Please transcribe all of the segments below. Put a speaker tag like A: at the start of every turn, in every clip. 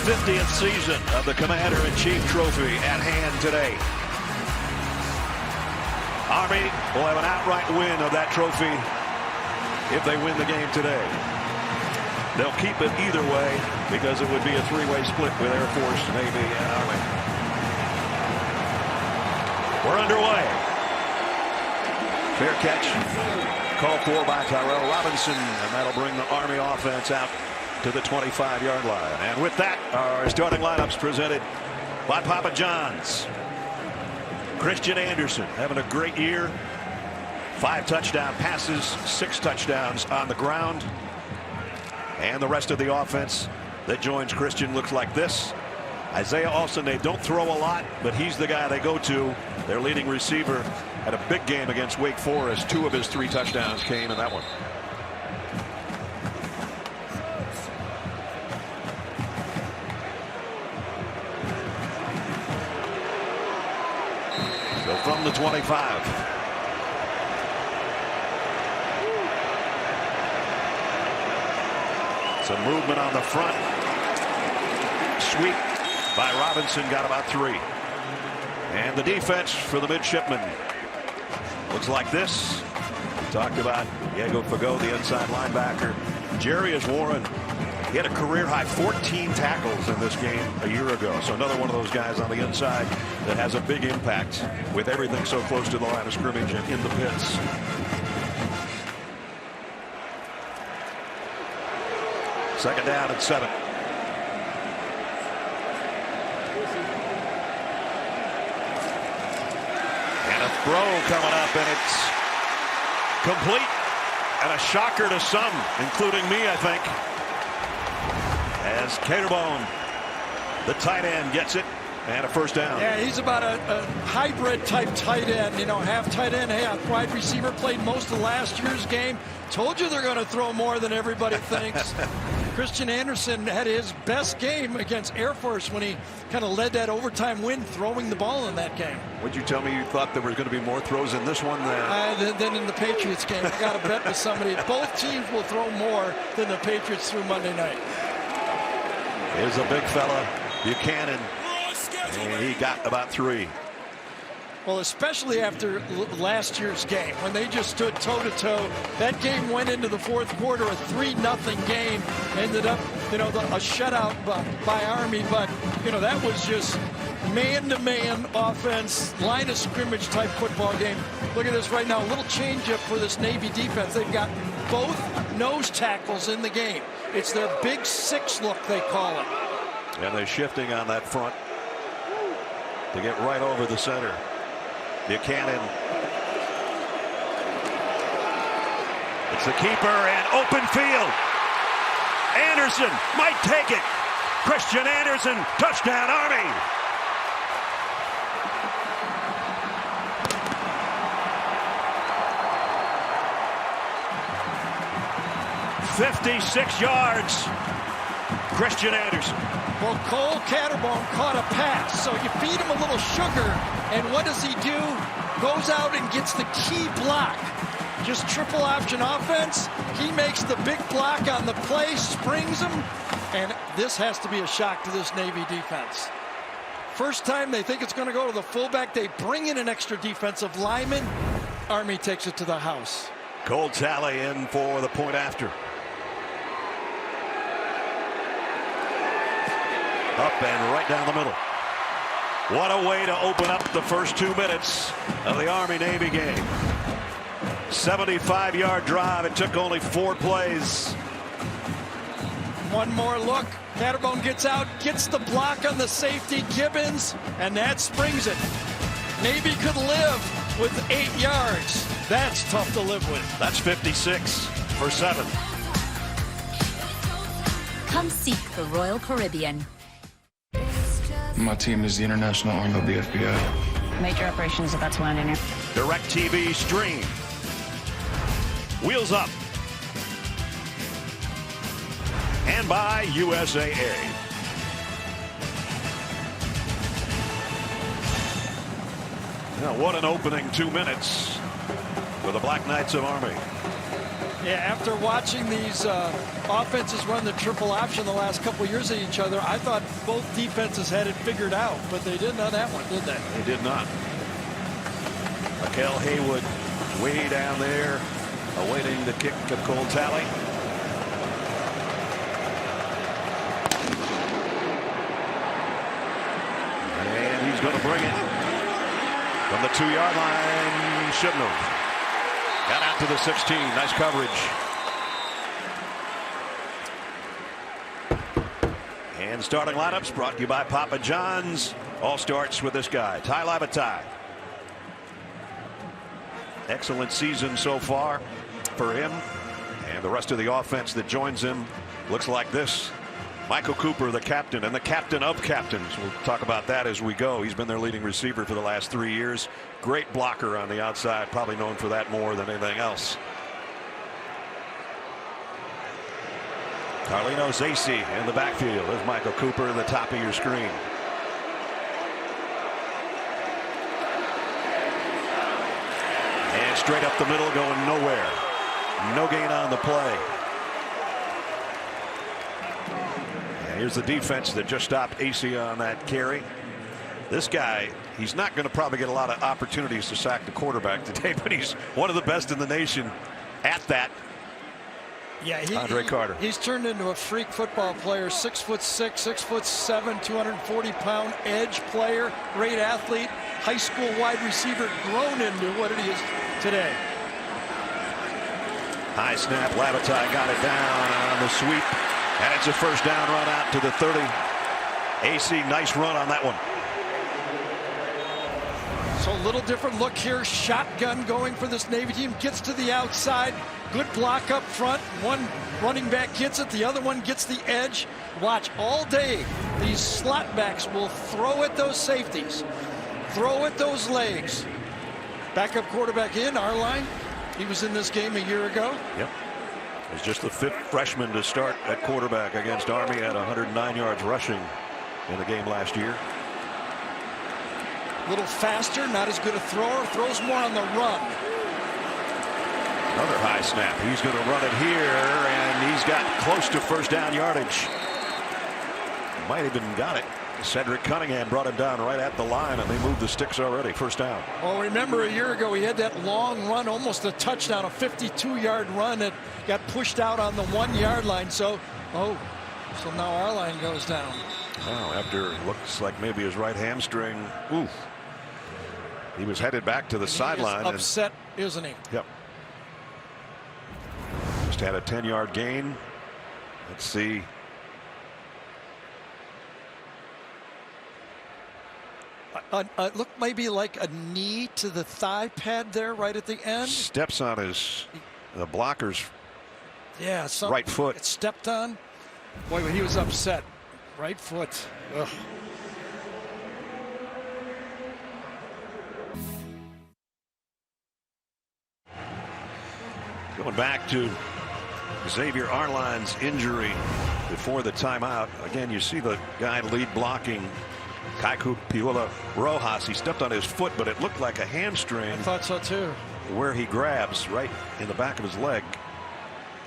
A: 50th season of the Commander-in-Chief Trophy at hand today. Army will have an outright win of that trophy if they win the game today. They'll keep it either way because it would be a three-way split with Air Force, Navy, and Army. We're underway. Fair catch called for by Tyrell Robinson, and that'll bring the Army offense out to the 25-yard line. And with that, our starting lineups presented by Papa John's. Christian Anderson having a great year. 5 touchdown passes, 6 touchdowns on the ground. And the rest of the offense that joins Christian looks like this. Isaiah Austin, they don't throw a lot, but he's the guy they go to. Their leading receiver had a big game against Wake Forest. 2 of his 3 touchdowns came in that one. So from the 25. Some movement on the front. Sweep by Robinson, got about 3. And the defense for the midshipmen looks like this. We talked about Diego Fagot, the inside linebacker. Jarius Warren, he had a career high 14 tackles in this game a year ago. So another one of those guys on the inside that has a big impact with everything so close to the line of scrimmage and in the pits. Second down and 7. And a throw coming up, and it's complete. And a shocker to some, including me, I think. As Caterbone, the tight end, gets it. And a first down.
B: Yeah, he's about a hybrid type tight end. You know, half tight end, half wide receiver. Played most of last year's game. Told you they're going to throw more than everybody thinks. Christian Anderson had his best game against Air Force when he kind of led that overtime win throwing the ball in that game.
A: Would you tell me you thought there was going to be more throws in this one
B: than in the Patriots game? I got to bet with somebody. Both teams will throw more than the Patriots threw Monday night.
A: Here's a big fella, Buchanan. And he got about 3.
B: Well, especially after last year's game when they just stood toe-to-toe. That game went into the fourth quarter, a 3-0 game. Ended up, you know, a shutout by Army. But, you know, that was just man-to-man offense, line of scrimmage type football game. Look at this right now. A little changeup for this Navy defense. They've got both nose tackles in the game. It's their big 6 look, they call it.
A: And they're shifting on that front to get right over the center. Buchanan. It's the keeper and open field. Anderson might take it. Christian Anderson, touchdown Army. "56 yards." Christian Anderson.
B: Well, Cole Caterbone caught a pass, so you feed him a little sugar, and what does he do? Goes out and gets the key block. Just triple option offense. He makes the big block on the play, springs him, and this has to be a shock to this Navy defense. First time they think it's going to go to the fullback, they bring in an extra defensive lineman. Army takes it to the house.
A: Cole Talley in for the point after. Up and right down the middle. What a way to open up the first 2 minutes of the Army-Navy game. 75-yard drive. It took only 4 plays.
B: One more look. Caterbone gets out, gets the block on the safety, Gibbons, and that springs it. Navy could live with 8 yards. That's tough to live with.
A: That's 56 for 7.
C: Come seek the Royal Caribbean.
D: My team is the international arm of the FBI.
E: Major operations about to land in here.
A: DirecTV Stream. Wheels Up. And by USAA. Now, what an opening 2 minutes for the Black Knights of Army.
B: Yeah, after watching these offenses run the triple option the last couple of years at each other, I thought both defenses had it figured out, but they didn't on that one, did they?
A: They did not. Mikel Haywood way down there, awaiting the kick of Cole Talley. And he's going to bring it from the 2-yard line. Shouldn't have. Got out to the 16. Nice coverage. And starting lineups brought to you by Papa John's. All starts with this guy, Tai Lavatai. Excellent season so far for him. And the rest of the offense that joins him looks like this. Michael Cooper, the captain, and the captain of captains. We'll talk about that as we go. He's been their leading receiver for the last 3 years. Great blocker on the outside, probably known for that more than anything else. Carlinhos Acee in the backfield. There's Michael Cooper in the top of your screen. And straight up the middle, going nowhere. No gain on the play. And here's the defense that just stopped Acee on that carry. This guy, he's not going to probably get a lot of opportunities to sack the quarterback today, but he's one of the best in the nation at that.
B: Yeah,
A: Andre Carter.
B: He's turned into a freak football player. 6'6", 6'7", 240-pound edge player, great athlete, high school wide receiver, grown into what it is today.
A: High snap. Lavatai got it down on the sweep, and it's a first down run out to the 30. Acee, nice run on that one.
B: So a little different look here. Shotgun going for this Navy team. Gets to the outside. Good block up front. One running back gets it. The other one gets the edge. Watch all day. These slot backs will throw at those safeties. Throw at those legs. Backup quarterback in, Arline. He was in this game a year ago.
A: Yep. He was just the 5th freshman to start at quarterback against Army at 109 yards rushing in the game last year.
B: A little faster, not as good a thrower, throws more on the run.
A: Another high snap. He's going to run it here, and he's got close to first down yardage. Might even got it. Cedric Cunningham brought him down right at the line, and they moved the sticks already. First down.
B: Well, remember a year ago he had that long run, almost a touchdown, a 52-yard run that got pushed out on the 1-yard line. So now our line goes down.
A: Wow, after it looks like maybe his right hamstring. Ooh. He was headed back to the sideline.
B: Upset, isn't he?
A: Yep. Just had a 10-yard gain. Let's see.
B: Look, maybe like a knee to the thigh pad there right at the end.
A: Steps on the blocker's right foot.
B: It stepped on. Boy, he was upset. Right foot. Ugh.
A: Going back to Xavier Arline's injury before the timeout. Again, you see the guy lead blocking, Kaiku Piula Rojas. He stepped on his foot, but it looked like a hamstring.
B: I thought so too.
A: Where he grabs right in the back of his leg.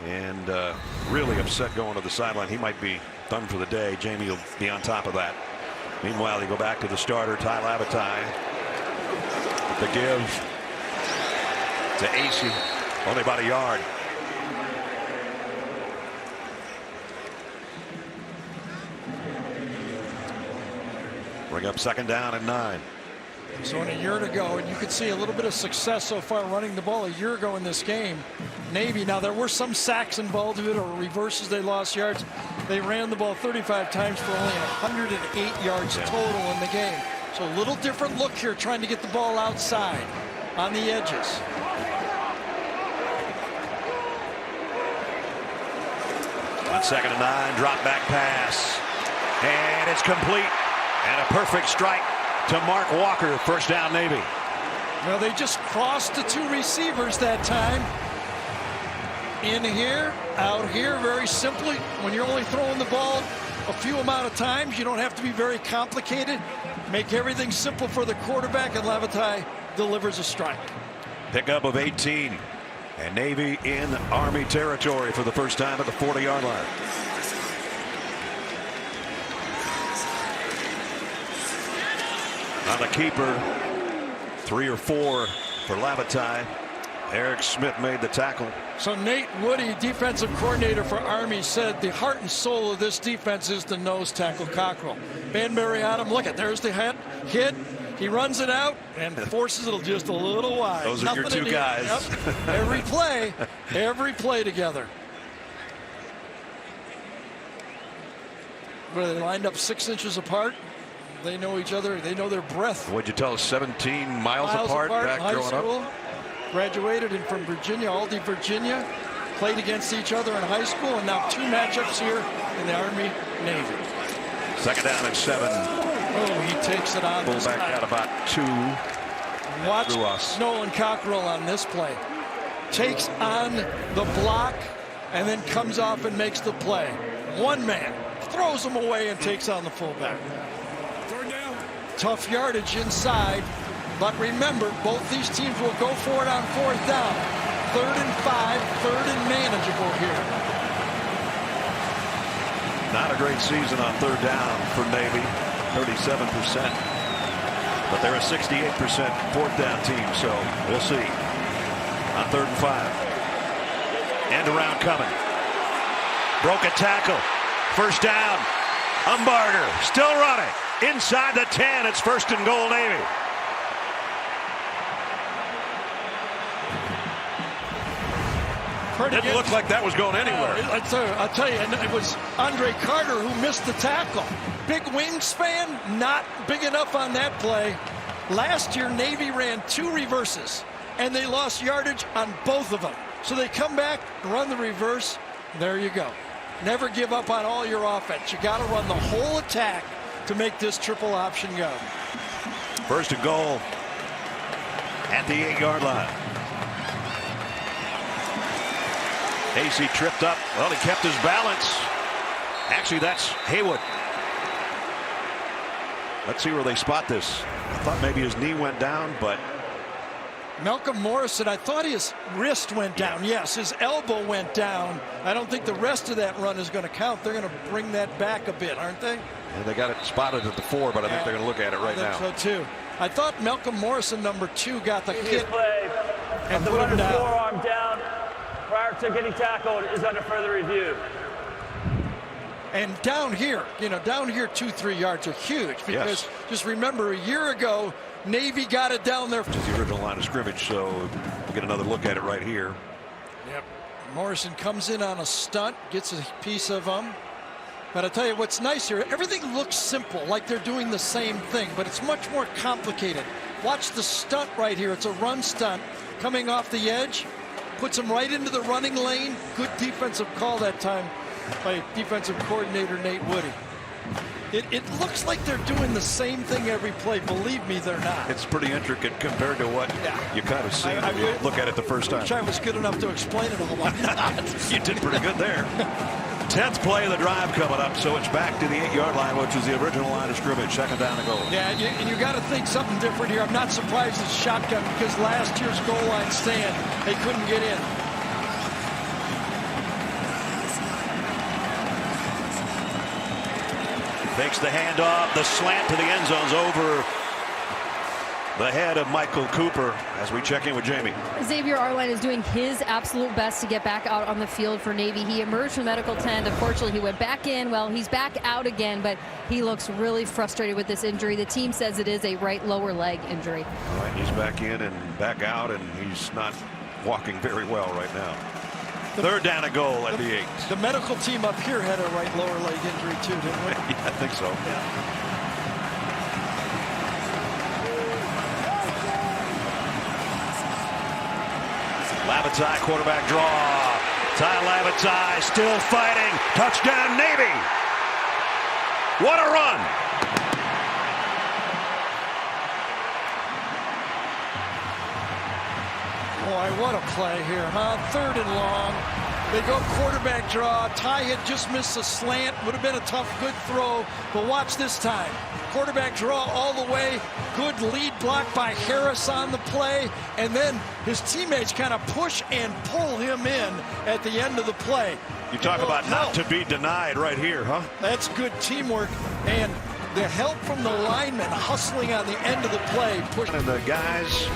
A: And really upset going to the sideline. He might be done for the day. Jamie will be on top of that. Meanwhile, you go back to the starter, Tai Lavatai. The give to Acee. Only about a yard. Bring up second down and 9.
B: So in a year ago, and you could see a little bit of success so far running the ball a year ago in this game. Navy, now there were some sacks involved with it or reverses, they lost yards. They ran the ball 35 times for only 108 yards total in the game. So a little different look here, trying to get the ball outside on the edges.
A: On second and 9, drop back pass. And it's complete. And a perfect strike to Mark Walker. First down, Navy.
B: Well, they just crossed the 2 receivers that time. In here, out here, very simply. When you're only throwing the ball a few amount of times, you don't have to be very complicated. Make everything simple for the quarterback, and Lavatai delivers a strike.
A: Pickup of 18. And Navy in Army territory for the first time at the 40-yard line. On the keeper, 3 or 4 for Lavatai. Eric Smith made the tackle.
B: So Nate Woody, defensive coordinator for Army, said the heart and soul of this defense is the nose tackle Cockrell. Banbury on him. Look at, there's the hit. He runs it out and forces it just a little wide.
A: Those are your 2 guys.
B: Yep. every play together. But they lined up 6 inches apart. They know each other. They know their breath.
A: What'd you tell us? 17 miles apart back
B: high
A: growing
B: school.
A: up.
B: Graduated and from Virginia, Aldie, Virginia. Played against each other in high school, and now 2 matchups here in the Army Navy.
A: 2nd down and 7.
B: Oh, he takes it on.
A: Pull back out about 2.
B: Watch Nolan Cockrell on this play. Takes on the block and then comes off and makes the play. One man throws him away and takes on the fullback. Tough yardage inside, but remember, both these teams will go for it on 4th down. 3rd and 5, 3rd and manageable here.
A: Not a great season on 3rd down for Navy, 37%. But they're a 68% 4th down team, so we'll see. On 3rd and 5. End around coming. Broke a tackle. 1st down. Umbarger still running. Inside the 10, it's 1st and goal Navy. Didn't look like that was going anywhere.
B: I'll tell you, and it was Andre Carter who missed the tackle. Big wingspan, not big enough on that play. Last year, Navy ran 2 reverses, and they lost yardage on both of them. So they come back, run the reverse. There you go. Never give up on all your offense. You got to run the whole attack to make this triple option go.
A: 1st and goal at the 8-yard line. Casey tripped up. Well, he kept his balance. Actually, that's Haywood. Let's see where they spot this. I thought maybe his knee went down, but
B: Malcolm Morrison, I thought his wrist went down. Yes, his elbow went down. I don't think the rest of that run is going to count. They're going to bring that back a bit, aren't they?
A: And they got it spotted at the 4, but I think they're going to look at it right now.
B: I think so too. I thought Malcolm Morrison, number 2, got the hit
F: play
B: and
F: the
B: put him down.
F: forearm down prior to getting tackled is under further review.
B: And down here, 2-3 yards are huge because just remember a year ago, Navy got it down there.
A: Which is the original line of scrimmage, so we'll get another look at it right here.
B: Yep. Morrison comes in on a stunt, gets a piece of them. But I'll tell you what's nice here, everything looks simple, like they're doing the same thing, but it's much more complicated. Watch the stunt right here. It's a run stunt coming off the edge, puts him right into the running lane. Good defensive call that time by defensive coordinator Nate Woody. It looks like they're doing the same thing every play. Believe me, they're not.
A: It's pretty intricate compared to what you kind of see when you look at it the first time.
B: I was good enough to explain it all.
A: You did pretty good there. 10th play of the drive coming up, so it's back to the 8-yard line, which was the original line of scrimmage. 2nd down and goal.
B: Yeah, and you got to think something different here. I'm not surprised it's shotgun because last year's goal line stand, they couldn't get in.
A: Takes the handoff, the slant to the end zone's over the head of Michael Cooper as we check in with Jamie.
G: Xavier Arline is doing his absolute best to get back out on the field for Navy. He emerged from medical tent. Unfortunately, he went back in. Well, he's back out again, but he looks really frustrated with this injury. The team says it is a right lower leg injury.
A: All right, he's back in and back out, and he's not walking very well right now. 3rd down and goal at the 8.
B: The medical team up here had a right lower leg injury too, didn't we?
A: Yeah, I think so.
B: Yeah.
A: Lavatai quarterback draw. Ty Lavatai still fighting. Touchdown Navy. What a run.
B: Boy, what a play here, huh? 3rd and long. They go quarterback draw. Ty had just missed a slant. Would have been a tough, good throw. But watch this time. Quarterback draw all the way. Good lead block by Harris on the play. And then his teammates kind of push and pull him in at the end of the play.
A: You talk about not to be denied right here, huh?
B: That's good teamwork. And the help from the linemen hustling on the end of the play.
A: And the guys,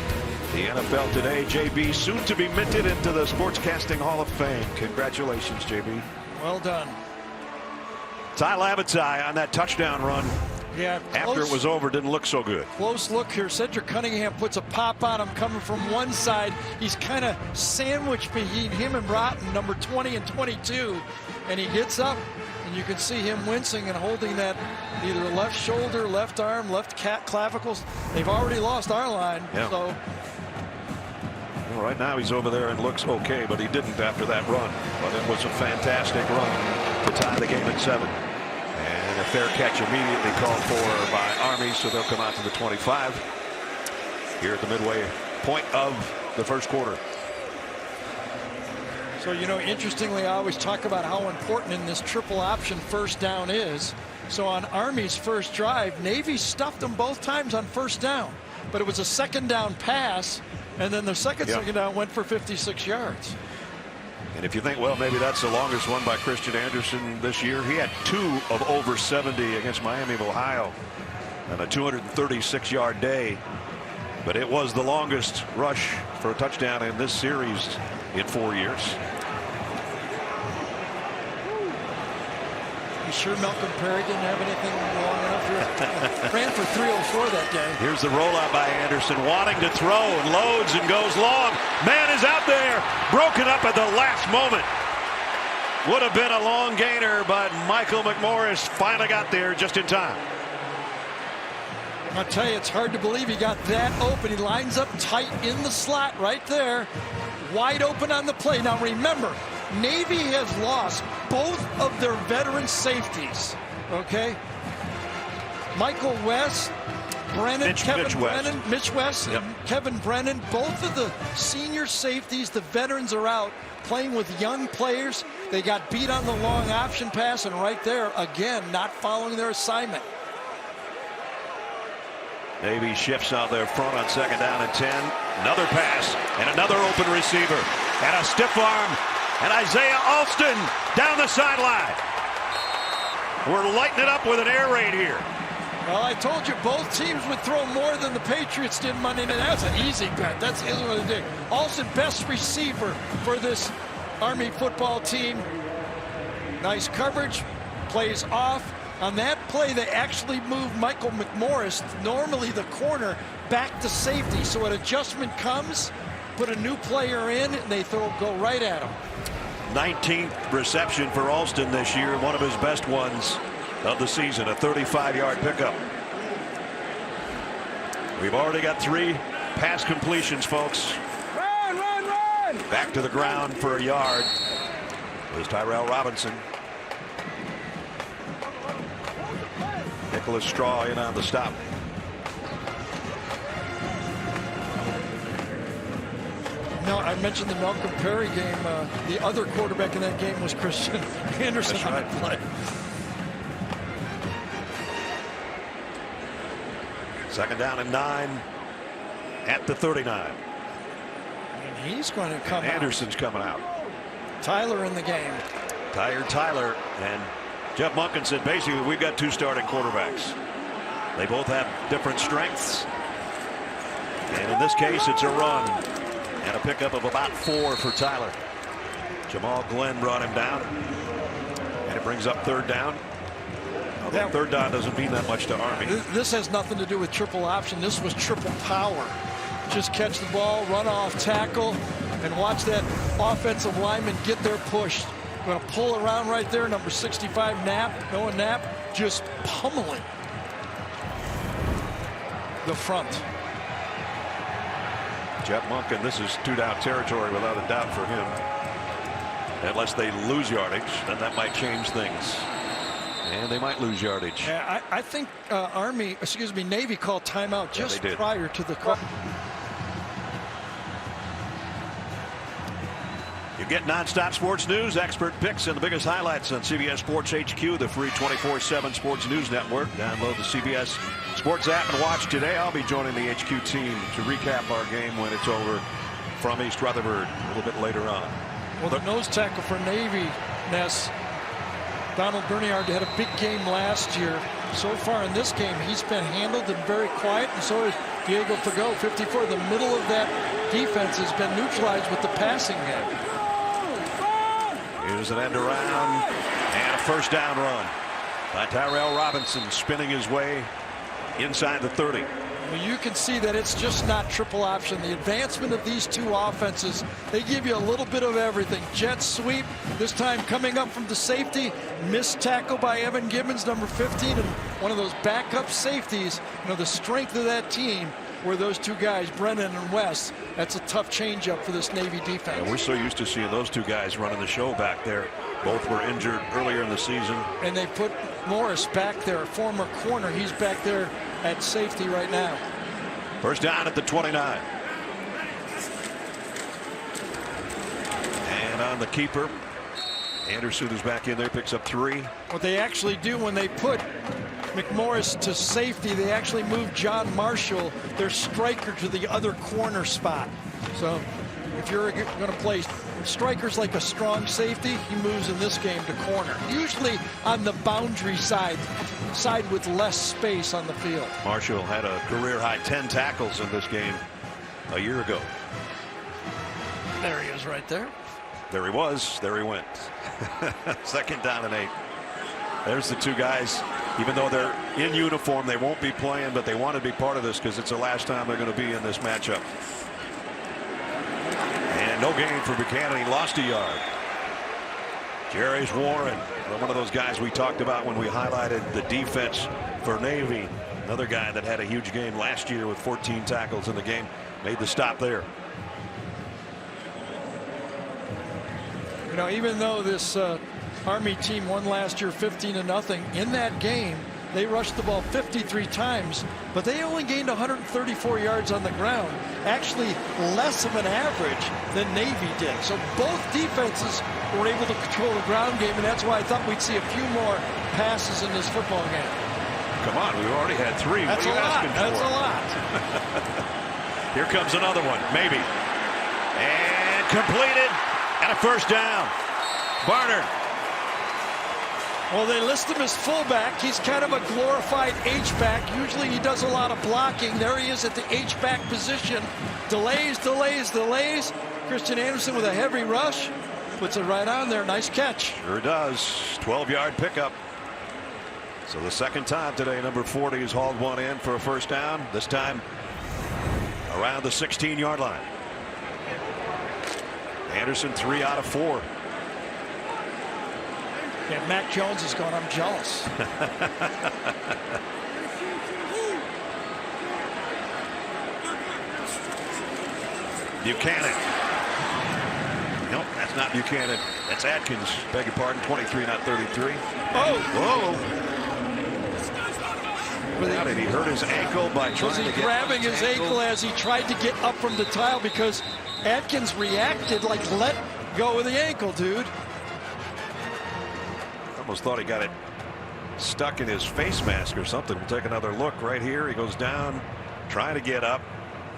A: the NFL Today, JB, soon to be minted into the Sportscasting Hall of Fame. Congratulations, JB.
B: Well done.
A: Ty Labatai on that touchdown run.
B: Yeah,
A: after it was over, didn't look so good.
B: Close look here. Cedric Cunningham puts a pop on him coming from one side. He's kind of sandwiched between him and Broughton, number 20 and 22. And he gets up, and you can see him wincing and holding that either left shoulder, left arm, left clavicles. They've already lost our line.
A: Yeah.
B: So.
A: Well, right now he's over there and looks okay, but he didn't after that run. But it was a fantastic run to tie the game at 7. And a fair catch immediately called for by Army, so they'll come out to the 25 here at the midway point of the first quarter.
B: So, you know, interestingly, I always talk about how important in this triple option first down is. So on Army's first drive, Navy stuffed them both times on first down, but it was a second down pass, and then the second down went for 56 yards.
A: And if you think, well, maybe that's the longest one by Christian Anderson this year, he had 2 of over 70 against Miami of Ohio and a 236-yard day. But it was the longest rush for a touchdown in this series in 4 years.
B: You sure Malcolm Perry didn't have anything long enough here? Ran for 304 that day.
A: Here's the rollout by Anderson, wanting to throw, and loads and goes long. Man is out there, broken up at the last moment. Would have been a long gainer, but Michael McMorris finally got there just in time.
B: I'll tell you, it's hard to believe he got that open. He lines up tight in the slot right there, wide open on the play. Now remember, Navy has lost both of their veteran safeties. Okay, Michael West, Mitch West,
A: yep.
B: and Kevin Brennan. Both of the senior safeties, the veterans, are out playing with young players. They got beat on the long option pass, and right there again, not following their assignment.
A: Navy shifts out there front on second down and 10. Another pass and another open receiver and a stiff arm. And Isaiah Alston down the sideline. We're lighting it up with an air raid here.
B: Well, I told you both teams would throw more than the Patriots did Monday night. That's an easy bet. That's what they did. Alston, best receiver for this Army football team. Nice coverage. Plays off. On that play, they actually moved Michael McMorris, normally the corner, back to safety. So an adjustment comes, put a new player in, and they go right at him.
A: 19th reception for Alston this year, one of his best ones of the season, a 35-yard pickup. We've already got 3 pass completions, folks.
F: Run, run, run!
A: Back to the ground for a yard is Tyrell Robinson. Nicholas Straw in on the stop.
B: No, I mentioned the Malcolm Perry game. The other quarterback in that game was Christian Anderson.
A: That's right.
B: On the play.
A: Second down and 9 at the 39.
B: And he's going to come
A: Anderson's coming out.
B: Tyler in the game.
A: Tyler and Jeff Monken said basically we've got 2 starting quarterbacks. They both have different strengths. And in this case, it's a run and a pickup of about 4 for Tyler. Jamal Glenn brought him down. And it brings up third down. Although third down doesn't mean that much to Army.
B: This has nothing to do with triple option. This was triple power. Just catch the ball, run off tackle, and watch that offensive lineman get there pushed. Going to pull around right there, number 65, Noah Knapp, just pummeling the front.
A: Jeff Monken, this is 2-down territory without a doubt for him. Unless they lose yardage, then that might change things. And they might lose yardage.
B: I think Navy called timeout just prior to the call.
A: You get nonstop sports news, expert picks, and the biggest highlights on CBS Sports HQ, the free 24/7 Sports News Network. Download the CBS Sports app and watch today. I'll be joining the HQ team to recap our game when it's over from East Rutherford a little bit later on.
B: Well, the nose tackle for Navy, Ness, Donald Berniard, had a big game last year. So far in this game, he's been handled and very quiet, and so is Diego Fagot, 54. The middle of that defense has been neutralized with the passing game.
A: Here's an end around and a first down run by Tyrell Robinson, spinning his way inside the 30.
B: Well, you can see that it's just not triple option. The advancement of these two offenses, they give you a little bit of everything. Jet sweep, this time coming up from the safety. Missed tackle by Evan Gibbons, number 15, and one of those backup safeties. You know, the strength of that team were those two guys, Brennan and West. That's a tough changeup for this Navy defense.
A: And we're so used to seeing those two guys running the show back there. Both were injured earlier in the season.
B: And they put Morris back there, former corner. He's back there at safety right now.
A: First down at the 29. And on the keeper, Anderson is back in there, picks up 3.
B: What they actually do when they put McMorris to safety, they actually move John Marshall, their striker, to the other corner spot. So if you're going to play strikers like a strong safety, he moves in this game to corner, usually on the boundary side with less space on the field.
A: Marshall had a career high 10 tackles in this game a year ago.
B: There he is right there.
A: There he was. There he went. Second down and 8. There's the two guys. Even though they're in uniform, they won't be playing, but they want to be part of this because it's the last time they're going to be in this matchup. And no gain for Buchanan. He lost a yard. Jarius Warren, one of those guys we talked about when we highlighted the defense for Navy. Another guy that had a huge game last year with 14 tackles in the game. Made the stop there.
B: You know, even though this Army team won last year 15-0, in that game they rushed the ball 53 times, but they only gained 134 yards on the ground, actually less of an average than Navy did. So both defenses were able to control the ground game, and that's why I thought we'd see a few more passes in this football game.
A: Come on, we've already had 3.
B: That's
A: what are you asking for?
B: That's a lot.
A: Here comes another one, maybe. And completed, and a first down. Barnard.
B: Well, they list him as fullback. He's kind of a glorified H-back. Usually he does a lot of blocking. There he is at the H-back position. Delays. Christian Anderson with a heavy rush. Puts it right on there. Nice catch.
A: Sure does. 12-yard pickup. So the second time today, number 40 has hauled one in for a first down. This time around the 16-yard line. Anderson 3 out of 4.
B: Yeah, Mac Jones is going, I'm jealous.
A: Buchanan. Nope, that's not Buchanan. That's Atkins. Beg your pardon. 23, not 33.
B: Oh!
A: Whoa! How did he hurt his ankle by trying
B: Was
A: to
B: he
A: get
B: grabbing his ankle as he tried to get up from the tile? Because Atkins reacted like, let go of the ankle, dude.
A: Almost thought he got it stuck in his face mask or something. We'll take another look right here. He goes down, trying to get up,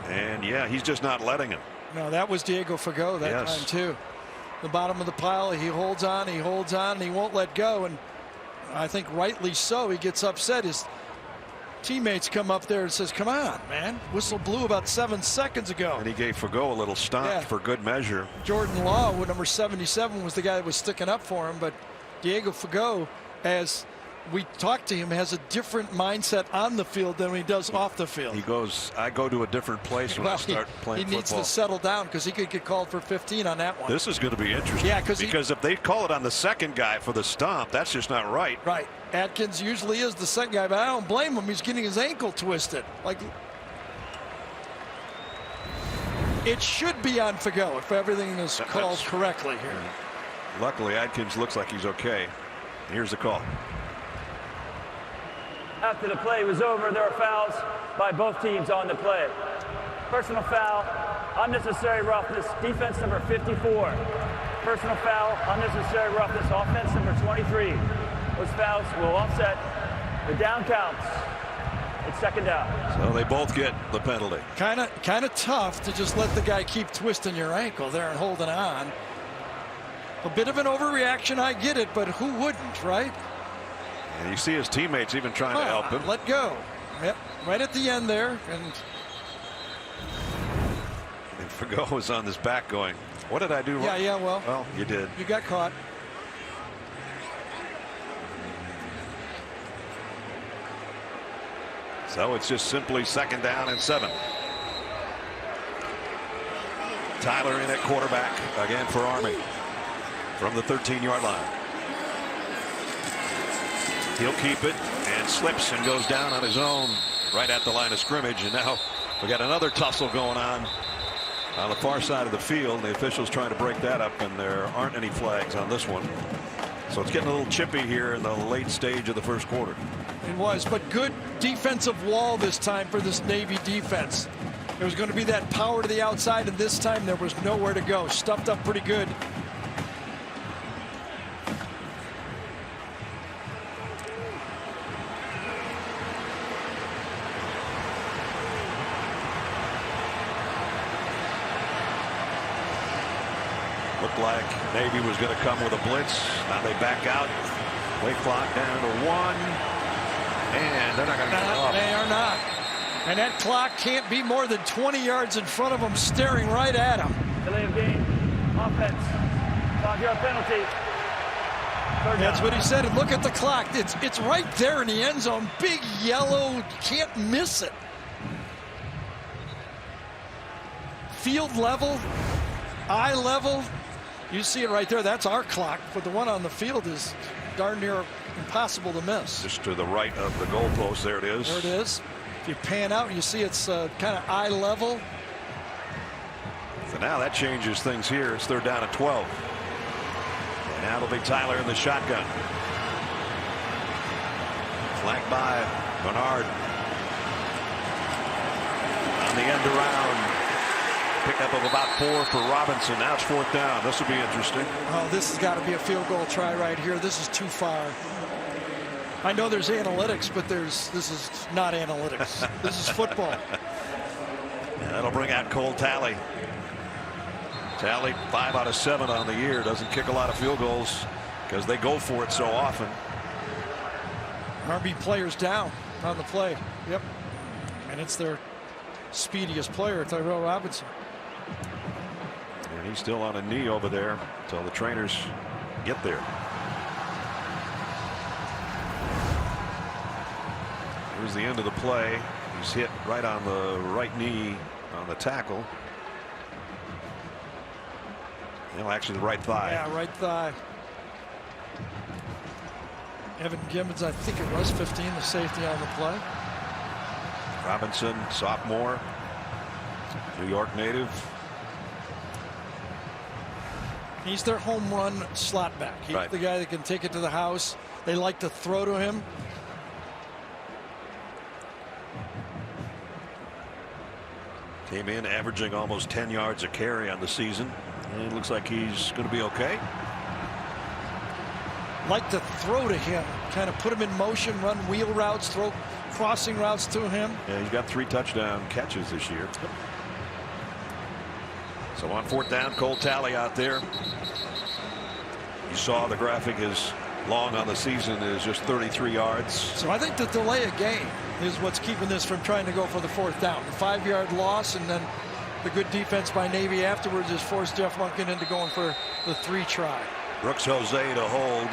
A: and yeah, he's just not letting him.
B: No, that was Diego Fagot that time too. The bottom of the pile, he holds on, and he won't let go, and I think rightly so. He gets upset. His teammates come up there and says, come on, man. Whistle blew about 7 seconds ago.
A: And he gave Fagot a little stomp for good measure.
B: Jordan Law, with number 77, was the guy that was sticking up for him, but Diego Fagot, as we talked to him, has a different mindset on the field than he does off the field.
A: He goes, I go to a different place when I start playing football.
B: He needs to settle down because he could get called for 15 on that one.
A: This is going to be interesting.
B: Yeah,
A: because if they call it on the second guy for the stomp, that's just not right.
B: Right. Atkins usually is the second guy, but I don't blame him. He's getting his ankle twisted. Like, it should be on Fagot if everything is called correctly here.
A: Luckily, Atkins looks like he's okay. Here's the call.
F: After the play was over, there were fouls by both teams on the play. Personal foul, unnecessary roughness, defense number 54. Personal foul, unnecessary roughness, offense number 23. Those fouls will offset the down counts. It's second down.
A: So they both get the penalty.
B: Kind of tough to just let the guy keep twisting your ankle there and holding on. A bit of an overreaction, I get it, but who wouldn't, right?
A: And you see his teammates even trying to help him.
B: Let go. Yep, right at the end there. And
A: Fagot was on his back going, what did I do wrong?
B: yeah, well,
A: you did.
B: You got caught.
A: So it's just simply second down and 7. Tyler in at quarterback again for Army from the 13-yard line. He'll keep it and slips and goes down on his own right at the line of scrimmage. And now we got another tussle going on the far side of the field. The officials trying to break that up, and there aren't any flags on this one. So it's getting a little chippy here in the late stage of the first quarter.
B: It was, but good defensive wall this time for this Navy defense. There was going to be that power to the outside, and this time there was nowhere to go. Stuffed up pretty good.
A: Looked like Navy was going to come with a blitz. Now they back out. Play clock down to 1. And they're not going to get off.
B: They are not. And that clock can't be more than 20 yards in front of them, staring right at them.
F: Delay of game. Offense. 5-yard penalty.
B: That's what he said. And look at the clock. It's right there in the end zone. Big yellow. Can't miss it. Field level. Eye level. You see it right there. That's our clock. But the one on the field is darn near impossible to miss.
A: Just to the right of the goalpost. There it is.
B: There it is. If you pan out, you see it's kind of eye level.
A: So now that changes things here. It's third down at 12. And now it'll be Tyler in the shotgun. Flanked by Bernard. On the end around. Pickup of about 4 for Robinson. Now it's fourth down. This will be interesting.
B: Oh, this has got to be a field goal try right here. This is too far. I know there's analytics, but this is not analytics. This is football.
A: And that'll bring out Cole Talley. Talley 5 out of 7 on the year. Doesn't kick a lot of field goals because they go for it so often.
B: Army players down on the play. Yep. And it's their speediest player, Tyrell Robinson.
A: And he's still on a knee over there until the trainers get there. Here's the end of the play. He's hit right on the right knee on the tackle. No, actually the right thigh.
B: Yeah, right thigh. Evan Gibbons, I think it was 15, the safety on the play.
A: Robinson, sophomore, New York native.
B: He's their home run slot back. He's
A: right.
B: The guy that can take it to the house. They like to throw to him.
A: Came in averaging almost 10 yards a carry on the season. And it looks like he's going to be okay.
B: Like to throw to him, kind of put him in motion, run wheel routes, throw crossing routes to him.
A: Yeah, he's got 3 touchdown catches this year. So on fourth down, Cole Talley out there. You saw the graphic, his long on the season is just 33 yards.
B: So I think the delay of game is what's keeping this from trying to go for the fourth down. The 5-yard loss, and then the good defense by Navy afterwards has forced Jeff Lunkin into going for the 3 try.
A: Brooks Jose to hold.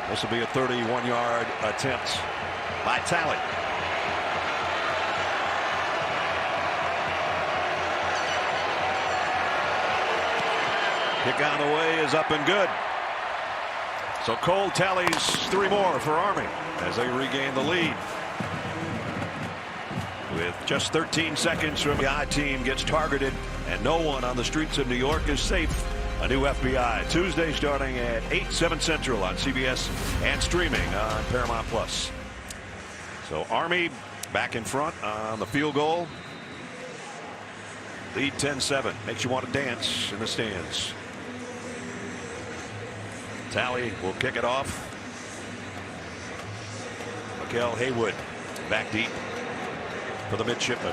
A: This will be a 31-yard attempt by Talley. Kick on the way is up and good. So Cole Talley's 3 more for Army as they regain the lead. With just 13 seconds from the I-team gets targeted, and no one on the streets of New York is safe. A new FBI Tuesday starting at 8/7 Central on CBS and streaming on Paramount Plus. So Army back in front on the field goal. Lead 10-7. Makes you want to dance in the stands. Talley will kick it off. Mikael Haywood back deep for the midshipman.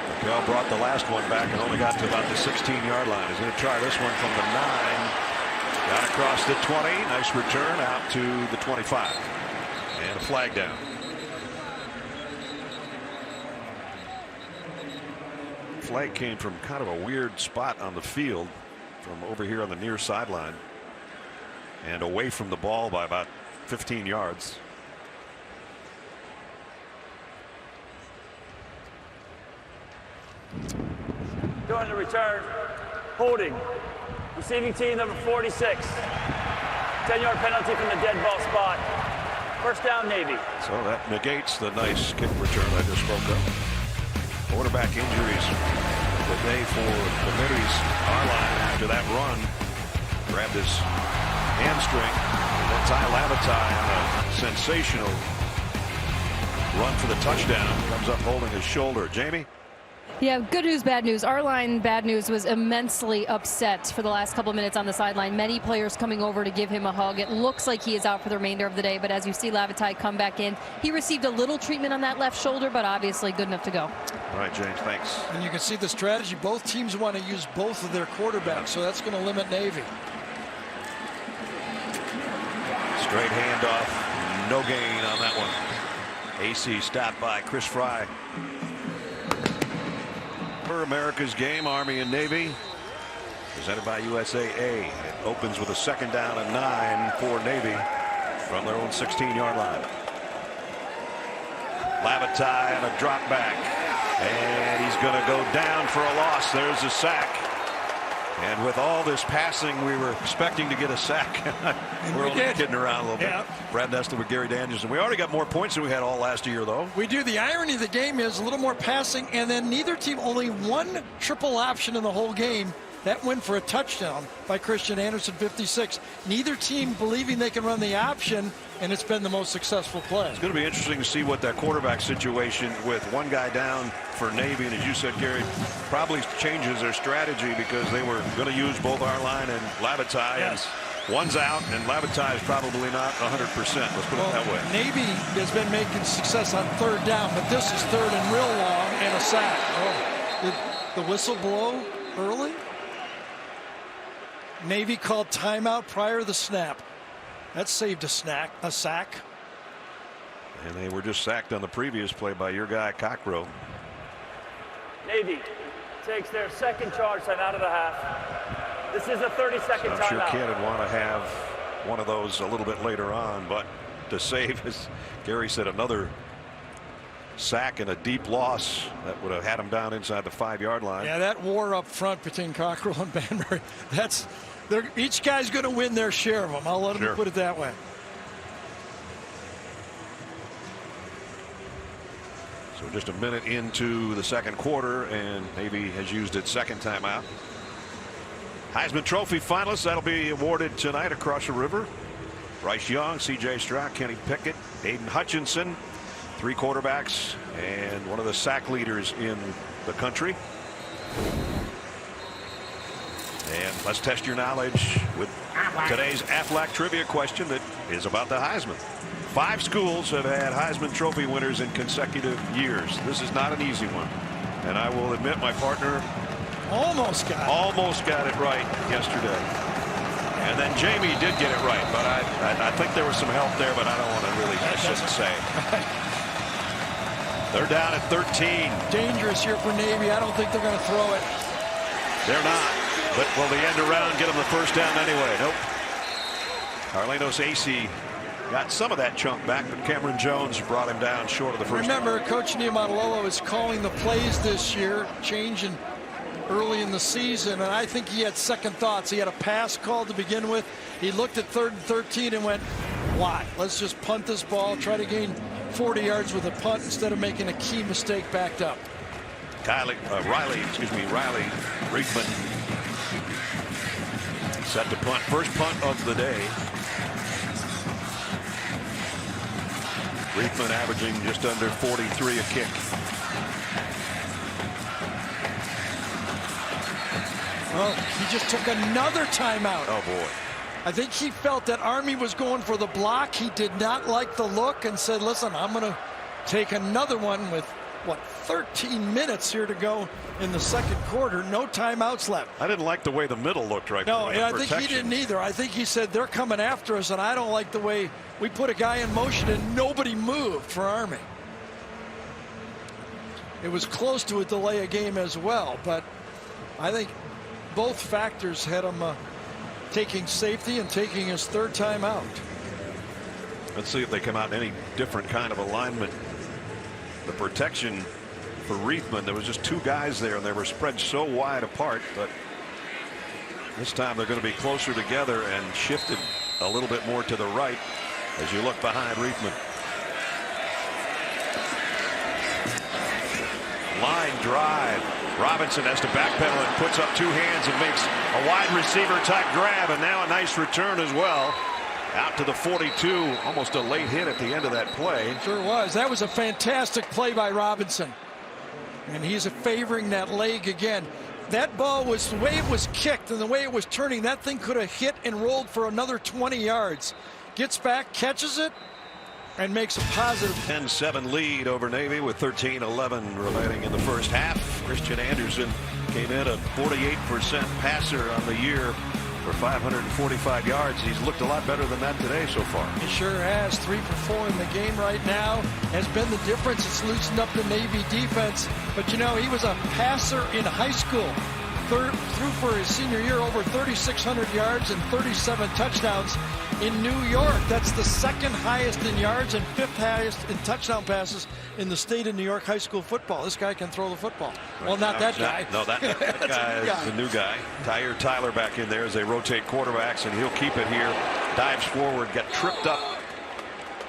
A: Mikael brought the last one back and only got to about the 16-yard line. He's going to try this one from the 9. Got across the 20. Nice return out to the 25. And a flag down. Flag came from kind of a weird spot on the field, from over here on the near sideline and away from the ball by about 15 yards.
F: During the return, holding. Receiving team number 46. 10-yard penalty from the dead ball spot. First down, Navy.
A: So that negates the nice kick return I just spoke of. Quarterback injuries today for the Middies. Arline, after that run, grabbed his hamstring. And then Ty Lavatai on a sensational run for the touchdown. Comes up holding his shoulder. Jamie?
G: Yeah, good news, bad news. Arline, bad news, was immensely upset for the last couple of minutes on the sideline. Many players coming over to give him a hug. It looks like he is out for the remainder of the day, but as you see Lavatai come back in, he received a little treatment on that left shoulder, but obviously good enough to go.
A: All right, James, thanks.
B: And you can see the strategy. Both teams want to use both of their quarterbacks, so that's going to limit Navy.
A: Straight handoff, no gain on that one. AC stopped by Chris Fry. For America's game, Army and Navy, presented by USAA. It opens with a 2nd down and 9 for Navy from their own 16-yard line. Lavatai on a drop back, and he's going to go down for a loss. There's a sack. And with all this passing, we were expecting to get a sack. We're only kidding around a little bit. Brad Nesta with Gary Danielson. We already got more points than we had all last year, though.
B: We do. The irony of the game is a little more passing, and then neither team, only one triple option in the whole game. That went for a touchdown by Christian Anderson, 56. Neither team believing they can run the option, and it's been the most successful play.
A: It's going to be interesting to see what that quarterback situation with one guy down for Navy, and as you said, Gary, probably changes their strategy because they were going to use both Arline and Lavatai.
B: Yes.
A: And one's out, and Lavatai is probably not 100%. Let's put it that way.
B: Navy has been making success on 3rd down, but this is 3rd and real long and a sack. Oh, did the whistle blow early? Navy called timeout prior to the snap. That saved a sack.
A: And they were just sacked on the previous play by your guy, Cockrow.
F: Navy takes their 2nd charge time out of the half. This is a 30-second
A: I'm sure
F: timeout.
A: Ken would want to have one of those a little bit later on, but to save, as Gary said, another sack and a deep loss that would have had him down inside the 5-yard line.
B: Yeah, that war up front between Cockrell and Banbury, each guy's going to win their share of them. I'll let him put it that way.
A: So just a minute into the 2nd quarter, and Navy has used its 2nd timeout. Heisman Trophy finalists, that'll be awarded tonight across the river. Bryce Young, C.J. Stroud, Kenny Pickett, Aiden Hutchinson, 3 quarterbacks, and one of the sack leaders in the country. And let's test your knowledge with today's Aflac trivia question that is about the Heisman. 5 schools have had Heisman Trophy winners in consecutive years. This is not an easy one. And I will admit my partner
B: almost got it right yesterday.
A: And then Jamie did get it right, but I think there was some help there, but I don't want to really, I shouldn't say. They're down at 13.
B: Dangerous here for Navy. I don't think they're going to throw it.
A: They're not. But will the end around get them the 1st down anyway? Nope. Carlinos AC got some of that chunk back, but Cameron Jones brought him down short of the 1st.
B: Remember, Coach Niumatalolo is calling the plays this year, changing early in the season, and I think he had second thoughts. He had a pass called to begin with. He looked at 3rd and 13 and went, why? Let's just punt this ball, try to gain 40 yards with a punt instead of making a key mistake backed up.
A: Riley Riegman set to punt. First punt of the day. Reithman averaging just under 43 a kick.
B: Well, he just took another timeout.
A: Oh, boy.
B: I think he felt that Army was going for the block. He did not like the look and said, listen, I'm going to take another one with, what, 13 minutes here to go in the second quarter. No timeouts left.
A: I didn't like the way the middle looked right
B: No,
A: now.
B: and I think he didn't either. I think he said, they're coming after us, and I don't like the way we put a guy in motion and nobody moved for Army. It was close to a delay of game as well, but I think both factors had him taking safety and taking his third time out.
A: Let's see if they come out in any different kind of alignment. The protection for Reithman, there was just two guys there and they were spread so wide apart, but this time they're going to be closer together and shifted a little bit more to the right as you look behind Reithman. Line drive. Robinson has to backpedal and puts up two hands and makes a wide receiver type grab, and now a nice return as well. Out to the 42, almost a late hit at the end of that play.
B: Sure was. That was a fantastic play by Robinson. And he's favoring that leg again. That ball was, the way it was kicked and the way it was turning, that thing could have hit and rolled for another 20 yards. Gets back, catches it, and makes a positive
A: 10-7 lead over Navy with 13-11 remaining in the first half. Christian Anderson came in a 48% passer on the year for 545 yards. He's looked a lot better than that today so far.
B: He sure has. 3 for 4 in the game right now has been the difference. It's loosened up the Navy defense. But you know, he was a passer in high school. Through for his senior year over 3,600 yards and 37 touchdowns in New York. That's the second highest in yards and 5th highest in touchdown passes in the state of New York high school football. This guy can throw the football. Well, not that guy.
A: No, that guy is the new guy. Tyler back in there as they rotate quarterbacks, and he'll keep it here. Dives forward, got tripped up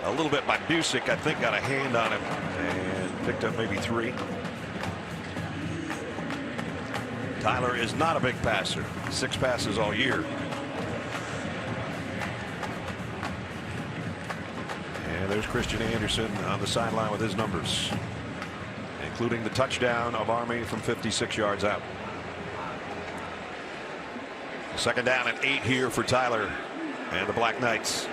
A: a little bit by Busick. I think got a hand on him and picked up maybe 3. Tyler is not a big passer. 6 passes all year. And there's Christian Anderson on the sideline with his numbers, including the touchdown of Army from 56 yards out. Second down and 8 here for Tyler and the Black Knights.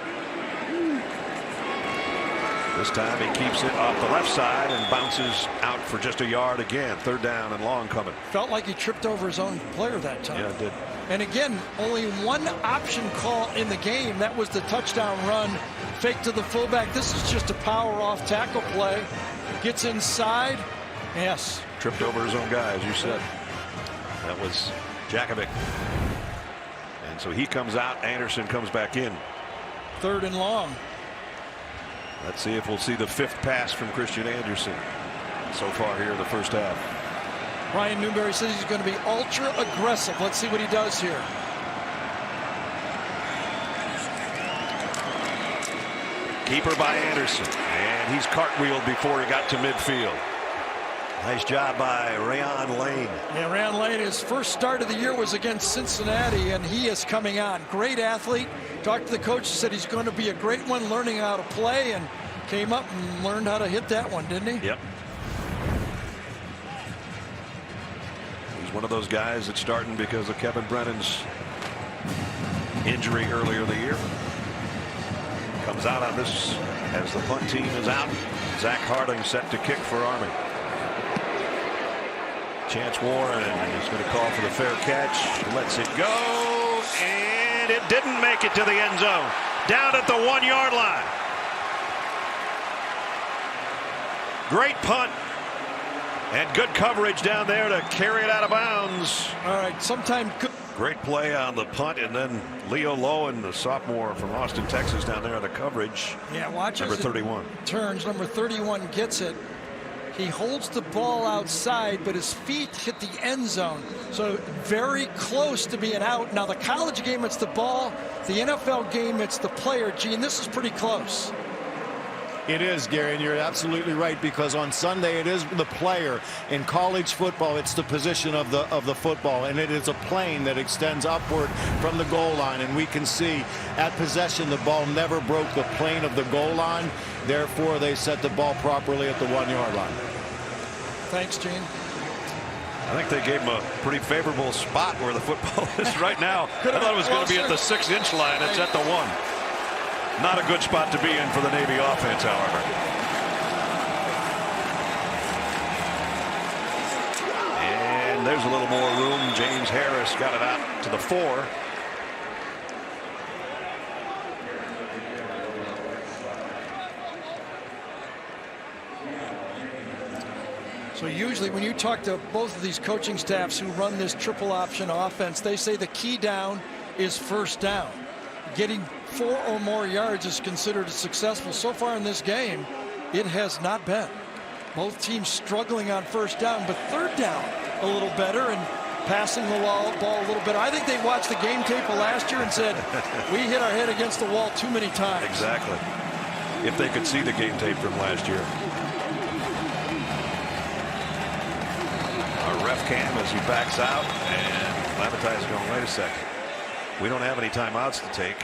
A: This time he keeps it off the left side and bounces out for just a yard again. 3rd down and long coming.
B: Felt like he tripped over his own player that time.
A: Yeah, it did.
B: And again, only one option call in the game. That was the touchdown run. Fake to the fullback. This is just a power off tackle play. Gets inside. Yes.
A: Tripped over his own guy, as you said. That was Jakovic. And so he comes out. Anderson comes back in.
B: 3rd and long.
A: Let's see if we'll see the 5th pass from Christian Anderson so far here in the first half.
B: Ryan Newberry says he's going to be ultra aggressive. Let's see what he does here.
A: Keeper by Anderson, and he's cartwheeled before he got to midfield. Nice job by Rayon Lane.
B: Yeah, Rayon Lane, his first start of the year was against Cincinnati, and he is coming on. Great athlete. Talked to the coach, said he's going to be a great one, learning how to play, and came up and learned how to hit that one, didn't he?
A: Yep. He's one of those guys that's starting because of Kevin Brennan's injury earlier in the year. Comes out on this as the punt team is out. Zach Harding set to kick for Army. Chance Warren is going to call for the fair catch. Lets it go, and it didn't make it to the end zone. Down at the 1-yard line. Great punt and good coverage down there to carry it out of bounds.
B: All right, sometime good.
A: Great play on the punt, and then Leo Lowen, the sophomore from Austin, Texas, down there on the coverage.
B: Yeah, watch
A: number 31.
B: Turns, number 31 gets it. He holds the ball outside, but his feet hit the end zone. So very close to being out. Now the college game, it's the ball. The NFL game, it's the player. Gene, this is pretty close.
H: It is, Gary, and you're absolutely right, because on Sunday it is the player. In college football, it's the position of the football, and it is a plane that extends upward from the goal line. And we can see at possession the ball never broke the plane of the goal line. Therefore, they set the ball properly at the 1-yard line.
B: Thanks, Gene.
A: I think they gave him a pretty favorable spot where the football is right now. I thought it was going to be at the 6-inch line. It's at the 1. Not a good spot to be in for the Navy offense, however. And there's a little more room. James Harris got it out to the 4.
B: So usually when you talk to both of these coaching staffs who run this triple option offense, they say the key down is first down. Getting 4 or more yards is considered successful. So far in this game, it has not been. Both teams struggling on first down, but third down a little better and passing the ball a little better. I think they watched the game tape of last year and said, we hit our head against the wall too many times.
A: Exactly. If they could see the game tape from last year. Our ref cam as he backs out, and Lavataille is going, wait a second. We don't have any timeouts to take.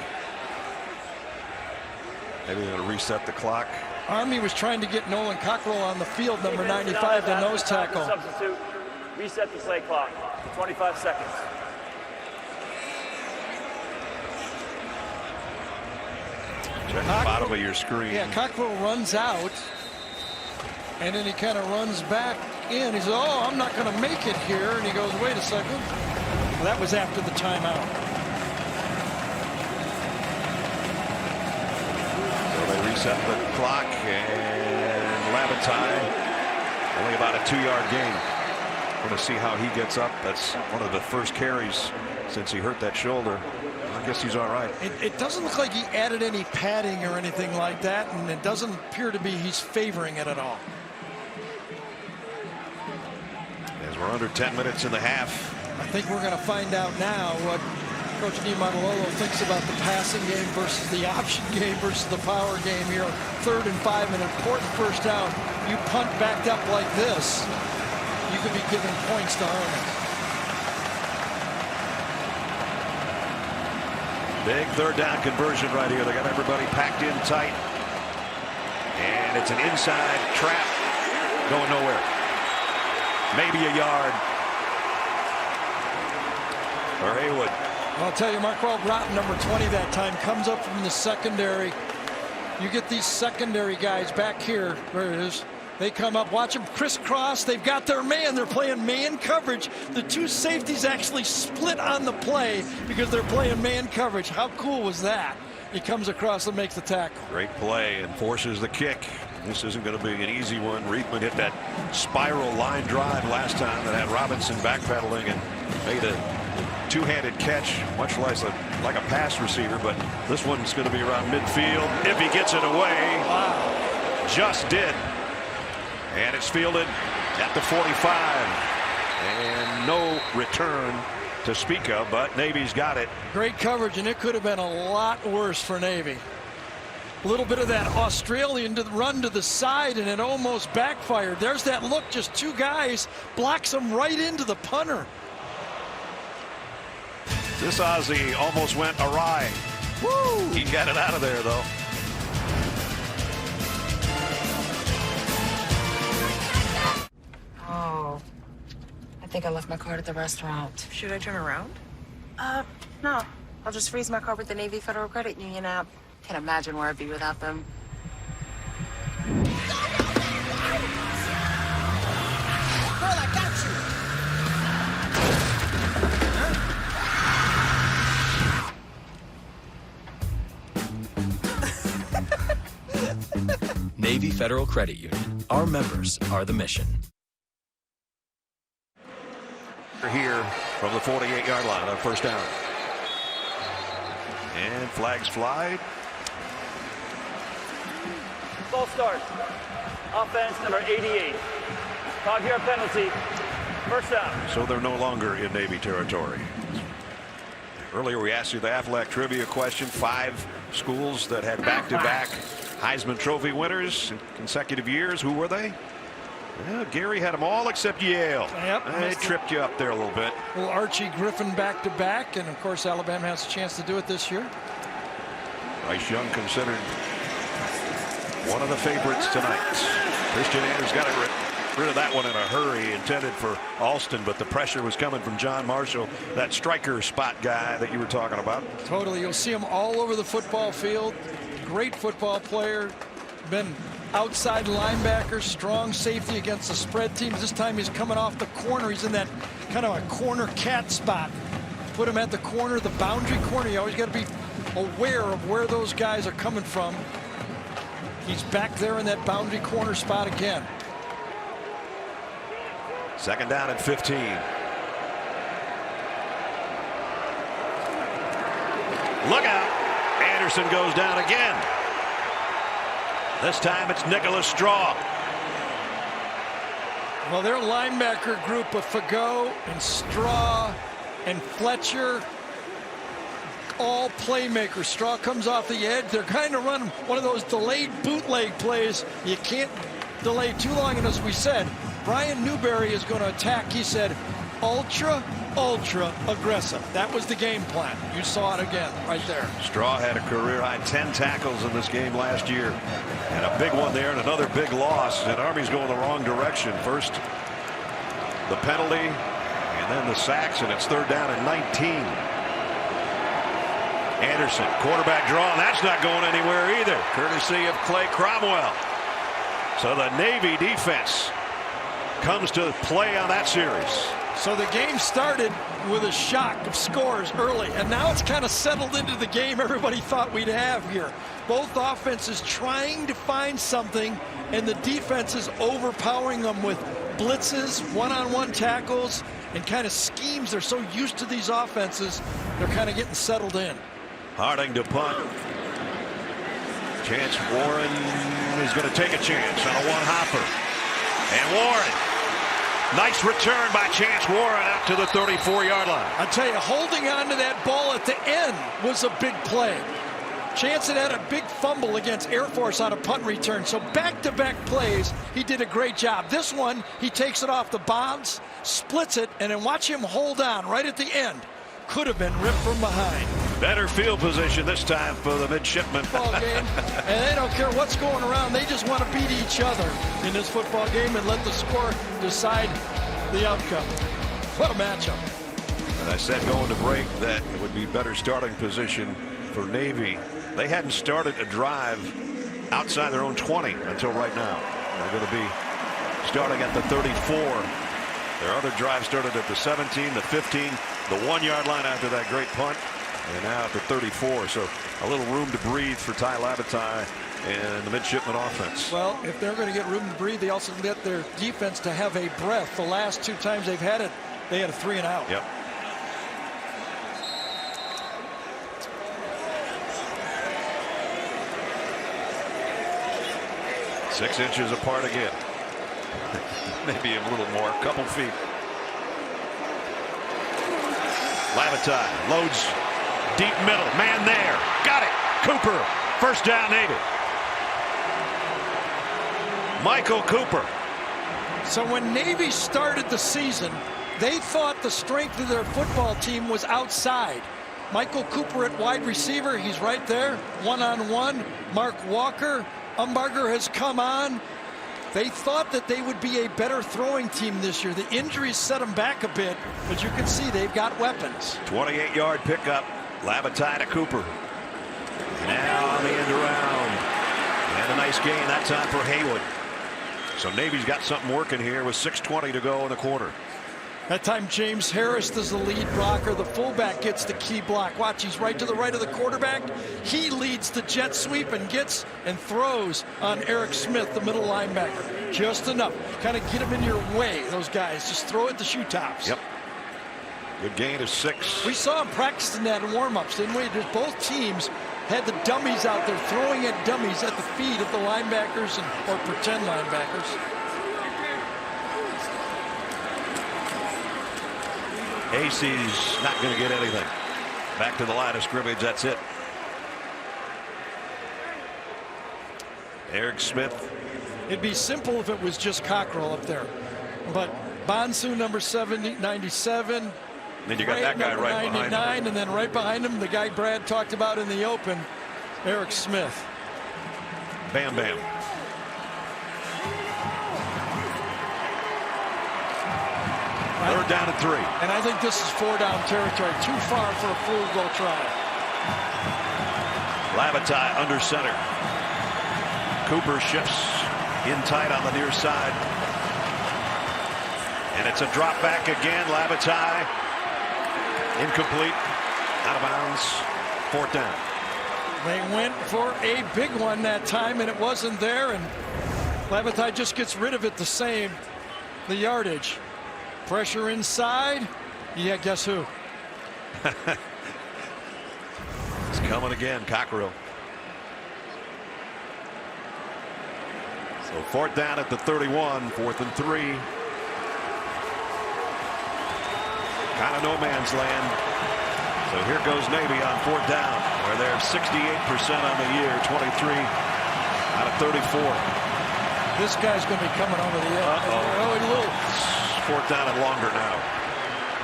A: Maybe they're going to reset the clock.
B: Army was trying to get Nolan Cockrell on the field, number 95, the nose tackle.
F: Substitute. Reset the play clock for 25 seconds.
A: Check the bottom of your screen.
B: Yeah, Cockrell runs out, and then he kind of runs back in. He says, oh, I'm not going to make it here. And he goes, wait a second. Well, that was after the timeout.
A: Reset the clock, and Lavataille only about a 2-yard gain. Going to see how he gets up. That's one of the first carries since he hurt that shoulder. I guess he's all right.
B: It doesn't look like he added any padding or anything like that, and it doesn't appear to be he's favoring it at all.
A: As we're under 10 minutes in the half.
B: I think we're going to find out now what Coach Niumatalolo thinks about the passing game versus the option game versus the power game here. 3rd and 5, an important first down. You punt backed up like this, you could be giving points to Army.
A: Big 3rd down conversion right here. They got everybody packed in tight. And it's an inside trap going nowhere. Maybe a yard for Haywood.
B: I'll tell you, Marquel Broughton, number 20 that time, comes up from the secondary. You get these secondary guys back here. There it is. They come up, watch them crisscross. They've got their man. They're playing man coverage. The 2 safeties actually split on the play because they're playing man coverage. How cool was that? He comes across and makes the tackle.
A: Great play and forces the kick. This isn't going to be an easy one. Riedman hit that spiral line drive last time that had Robinson backpedaling and made a 2-handed catch, much like a pass receiver, but this one's going to be around midfield if he gets it away.
B: Wow.
A: Just did. And it's fielded at the 45. And no return to speak of, but Navy's got it.
B: Great coverage, and it could have been a lot worse for Navy. A little bit of that Australian run to the side, and it almost backfired. There's that look, just 2 guys, blocks him right into the punter.
A: This Aussie almost went awry. Woo! He got it out of there, though.
E: Oh, I think I left my card at the restaurant.
I: Should I turn around? No. I'll just freeze my card with the Navy Federal Credit Union app.
E: Can't imagine where I'd be without them.
I: Girl, I got you.
J: Navy Federal Credit Union. Our members are the mission.
A: Here from the 48-yard line on first down. And flags fly.
F: False start. Offense number 88. 5-yard penalty. First down.
A: So they're no longer in Navy territory. Earlier we asked you the Aflac trivia question. 5 schools that had back-to-back Heisman Trophy winners in consecutive years. Who were they? Well, Gary had them all except Yale.
B: Yep,
A: They tripped you up there a little bit.
B: Well, Archie Griffin back-to-back, and of course Alabama has a chance to do it this year.
A: Bryce Young considered one of the favorites tonight. Christian Anders got rid of that one in a hurry, intended for Alston, but the pressure was coming from John Marshall, that striker spot guy that you were talking about.
B: Totally. You'll see him all over the football field. Great football player. Been outside linebacker, strong safety against the spread teams. This time he's coming off the corner. He's in that kind of a corner cat spot. Put him at the corner, the boundary corner. You always got to be aware of where those guys are coming from. He's back there in that boundary corner spot again.
A: Second down and 15. Look out. Anderson goes down again. This time it's Nicholas Straw.
B: Well, their linebacker group of Fagot and Straw and Fletcher, all playmakers. Straw comes off the edge. They're kind of running one of those delayed bootleg plays. You can't delay too long. And as we said, Brian Newberry is going to attack. He said, ultra aggressive. That was the game plan. You saw it again right there.
A: Straw had a career high 10 tackles in this game last year, and a big one there, and another big loss. And Army's going the wrong direction. First the penalty and then the sacks, and it's third down and 19. Anderson, quarterback draw, and that's not going anywhere either, courtesy of Clay Cromwell. So the Navy defense comes to play on that series.
B: So the game started with a shock of scores early, and now it's kind of settled into the game everybody thought we'd have here. Both offenses trying to find something, and the defense is overpowering them with blitzes, one-on-one tackles, and kind of schemes. They're so used to these offenses, they're kind of getting settled in.
A: Harding to punt. Chance Warren is going to take a chance on a one-hopper. And Warren. Nice return by Chance Warren out to the 34-yard line.
B: I tell you, holding on to that ball at the end was a big play. Chance had a big fumble against Air Force on a punt return. So back-to-back plays, he did a great job. This one, he takes it off the bounds, splits it, and then watch him hold on right at the end. Could have been ripped from behind.
A: Better field position this time for the midshipmen.
B: Football game, and they don't care what's going around. They just want to beat each other in this football game and let the score decide the outcome. What a matchup.
A: And I said going to break that it would be better starting position for Navy. They hadn't started a drive outside their own 20 until right now. They're going to be starting at the 34. Their other drive started at the 17, the 15, the 1-yard line after that great punt, and now at the 34. So a little room to breathe for Ty Lavatai and the midshipman offense.
B: Well, if they're going to get room to breathe, they also get their defense to have a breath. The last two times they've had it, they had a 3 and out.
A: Yep. Six inches apart again. Maybe a little more, a couple feet. Lavatai loads deep middle, man there, got it. Cooper, first down Navy. Michael Cooper.
B: So when Navy started the season, they thought the strength of their football team was outside. Michael Cooper at wide receiver, he's right there, one-on-one. Mark Walker, Umbarger has come on. They thought that they would be a better throwing team this year. The injuries set them back a bit, but you can see they've got weapons.
A: 28-yard pickup. Lavatai to Cooper. Now on the end around. And a nice gain that time for Haywood. So Navy's got something working here with 6:20 to go in the quarter.
B: That time James Harris is the lead blocker. The fullback gets the key block. Watch, he's right to the right of the quarterback. He leads the jet sweep and gets and throws on Eric Smith, the middle linebacker. Just enough. Kind of get him in your way, those guys. Just throw it at the shoe tops.
A: Yep. Good gain of 6.
B: We saw him practicing that in warm-ups, didn't we? Just both teams had the dummies out there throwing at dummies at the feet of the linebackers or pretend linebackers.
A: AC's not going to get anything. Back to the line of scrimmage. That's it. Eric Smith.
B: It'd be simple if it was just Cockrell up there. But Bonsu, number 97.
A: Then you got that guy right behind him.
B: And then right behind him, the guy Brad talked about in the open, Eric Smith.
A: Bam Bam. Third down and 3.
B: And I think this is 4-down territory. Too far for a field goal try.
A: Lavatai under center. Cooper shifts in tight on the near side. And it's a drop back again. Lavatai incomplete. Out of bounds. 4th down.
B: They went for a big one that time, and it wasn't there. And Lavatai just gets rid of it the same. The yardage. Pressure inside. Yeah, guess who?
A: It's coming again, Cockrell. So 4th down at the 31, 4th and 3. Kind of no man's land. So here goes Navy on 4th down, where they're 68% on the year, 23 out of 34.
B: This guy's going to be coming over the edge. Oh, a little.
A: 4th down and longer now.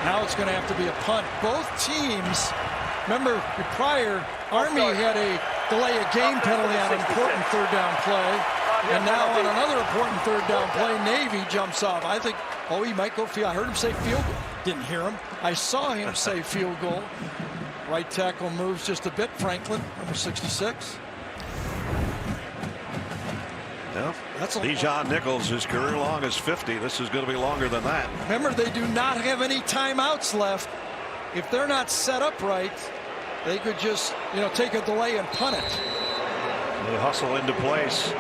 B: Now it's going to have to be a punt. Both teams, remember prior, Army had a delay of game penalty on an important 3rd down play. And now on another important 3rd down play, Navy jumps off. I think, oh, he might go field. I heard him say field goal. Didn't hear him. I saw him say field goal. Right tackle moves just a bit. Franklin, number 66.
A: Well, Bijan Nichols, his career long is 50. This is going to be longer than that.
B: Remember, they do not have any timeouts left. If they're not set up right, they could just, take a delay and punt it.
A: They hustle into place.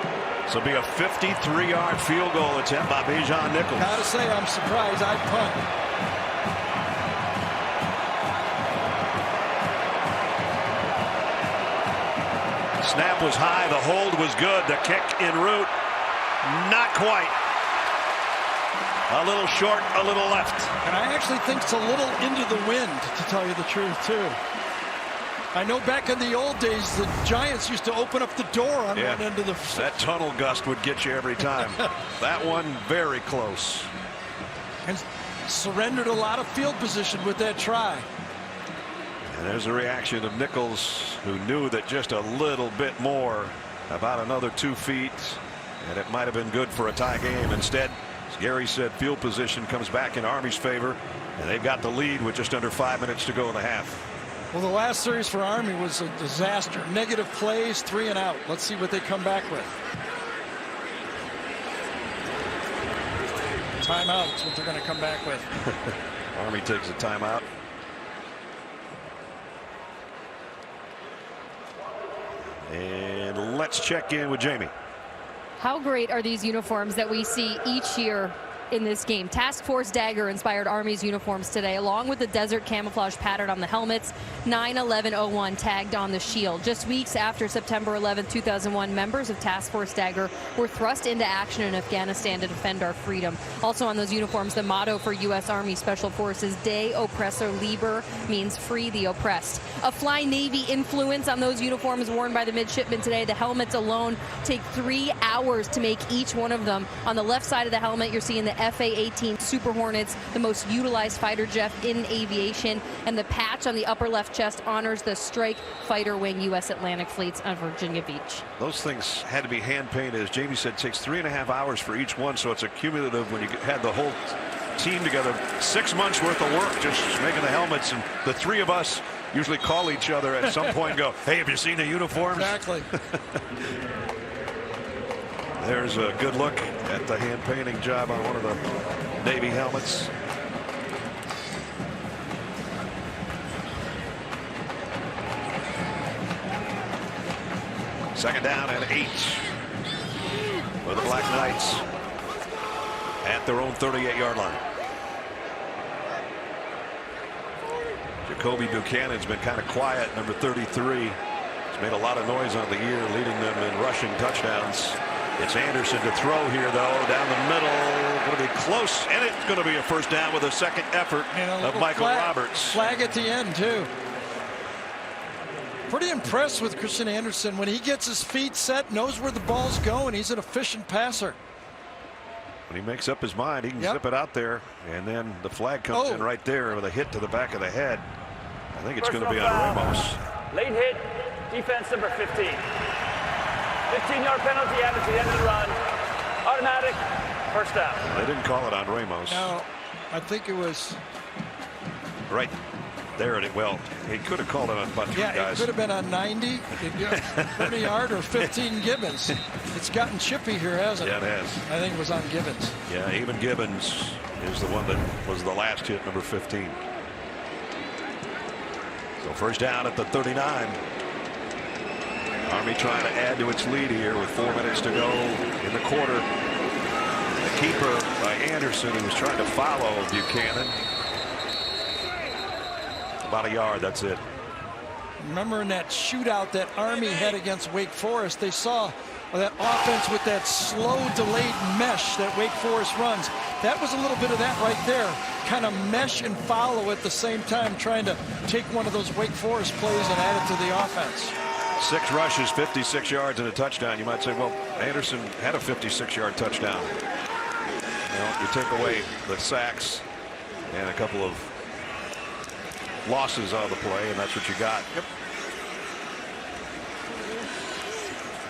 A: So it'll be a 53-yard field goal attempt by Bijan Nichols.
B: Gotta say, I'm surprised. I'd punt.
A: Snap was high. The hold was good. The kick en route. Not quite. A little short, a little left.
B: And I actually think it's a little into the wind, to tell you the truth, too. I know back in the old days, the Giants used to open up the door on one end of the...
A: That tunnel gust would get you every time. That one, very close.
B: And surrendered a lot of field position with that try.
A: And there's a reaction of Nichols, who knew that just a little bit more, about another 2 feet, and it might have been good for a tie game. Instead, as Gary said, field position comes back in Army's favor, and they've got the lead with just under 5 minutes to go in the half.
B: Well, the last series for Army was a disaster. Negative plays, 3 and out. Let's see what they come back with. Timeout is what they're going to come back with.
A: Army takes a timeout. And let's check in with Jamie.
G: How great are these uniforms that we see each year in this game? Task Force Dagger inspired Army's uniforms today, along with the desert camouflage pattern on the helmets. 9/11/01 tagged on the shield. Just weeks after September 11, 2001, members of Task Force Dagger were thrust into action in Afghanistan to defend our freedom. Also on those uniforms, the motto for U.S. Army Special Forces, De Oppressor Liber, means free the oppressed. A Fly Navy influence on those uniforms worn by the midshipmen today. The helmets alone take 3 hours to make each one of them. On the left side of the helmet, you're seeing the FA-18 Super Hornets, the most utilized fighter jet in aviation, and the patch on the upper left chest honors the Strike Fighter Wing U.S. Atlantic Fleets on Virginia Beach.
A: Those things had to be hand painted. As Jamie said, it takes 3.5 hours for each one, so it's a cumulative when you had the whole team together. 6 months worth of work just making the helmets, and the 3 of us usually call each other at some point and go, hey, have you seen the uniforms?
B: Exactly.
A: There's a good look at the hand painting job on one of the Navy helmets. Second down and 8 for the Black Knights at their own 38-yard line. Jacoby Buchanan's been kind of quiet, number 33. He's made a lot of noise on the year, leading them in rushing touchdowns. It's Anderson to throw here, though, down the middle. Going to be close, and it's going to be a first down with a second effort of Michael Roberts.
B: Flag at the end, too. Pretty impressed with Christian Anderson. When he gets his feet set, knows where the ball's going, he's an efficient passer.
A: When he makes up his mind, he can zip it out there, and then the flag comes in right there with a hit to the back of the head. I think it's going to be on Ramos.
F: Late hit, defense number 15. 15-yard penalty added to the end of the run. Automatic, first down.
A: They didn't call it on Ramos.
B: No, I think it was
A: right there. Well, he could have called it on about 3 guys.
B: Yeah, it could have been on 90, 30-yard, or 15 Gibbons. It's gotten chippy here, hasn't it?
A: Yeah, it has.
B: I think it was on Gibbons.
A: Yeah, even Gibbons is the one that was the last hit, number 15. So first down at the 39. Army trying to add to its lead here with 4 minutes to go in the quarter. The keeper by Anderson, who was trying to follow Buchanan. About a yard, that's it.
B: Remember in that shootout that Army had against Wake Forest, they saw that offense with that slow delayed mesh that Wake Forest runs. That was a little bit of that right there. Kind of mesh and follow at the same time, trying to take one of those Wake Forest plays and add it to the offense.
A: 6 rushes, 56 yards and a touchdown. You might say, well, Anderson had a 56-yard touchdown. You know, you take away the sacks and a couple of losses on the play, and that's what you got. Yep.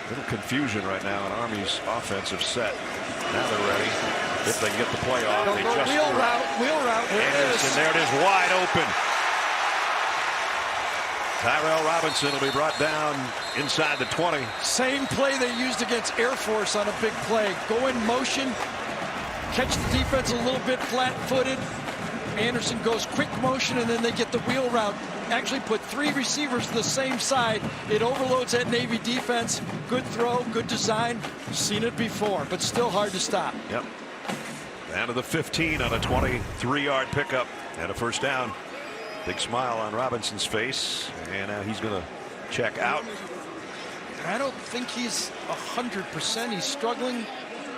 A: Little confusion right now in Army's offensive set. Now they're ready. If they get the play off, they just
B: wheel route.
A: Anderson, there it is, wide open. Tyrell Robinson will be brought down inside the 20.
B: Same play they used against Air Force on a big play. Go in motion, catch the defense a little bit flat-footed. Anderson goes quick motion, and then they get the wheel route. Actually put 3 receivers to the same side. It overloads that Navy defense. Good throw, good design. Seen it before, but still hard to stop.
A: Yep. Down to the 15 on a 23-yard pickup and a first down. Big smile on Robinson's face, and now he's going to check out.
B: I don't think he's 100%. He's struggling,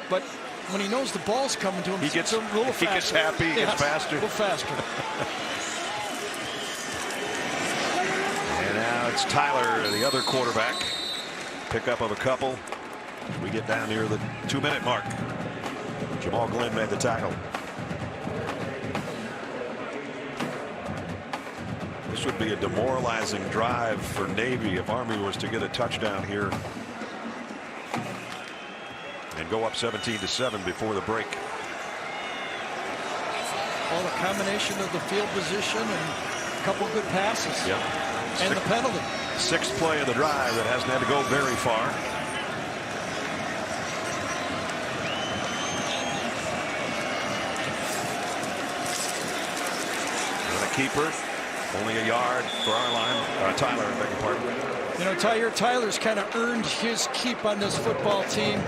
B: but when he knows the ball's coming to him,
A: he gets
B: a little faster.
A: He gets happy, he gets faster.
B: A little faster.
A: And now it's Tyler, the other quarterback. Pickup of a couple. We get down near the 2-minute mark. Jamal Glenn made the tackle. This would be a demoralizing drive for Navy if Army was to get a touchdown here and go up 17-7 before the break.
B: Well, the combination of the field position and a couple good passes.
A: Yep.
B: And the penalty.
A: 6th play of the drive that hasn't had to go very far. And a keeper. Only a yard for our line. Tyler, I beg your pardon.
B: You know, Tyler's kind of earned his keep on this football team.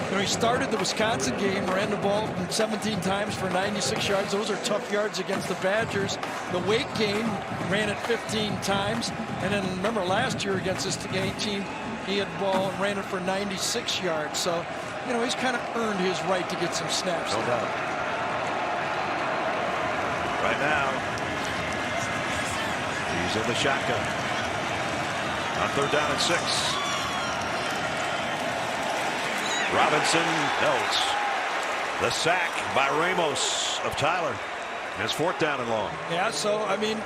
B: You know, he started the Wisconsin game, ran the ball 17 times for 96 yards. Those are tough yards against the Badgers. The Wake game, ran it 15 times. And then remember last year against this team, he had the ball and ran it for 96 yards. So, you know, he's kind of earned his right to get some snaps.
A: No doubt. Right now, he's in the shotgun. On 3rd down and 6. Robinson knows. The sack by Ramos of Tyler. It's 4th down and long.
B: Yeah, so, I mean,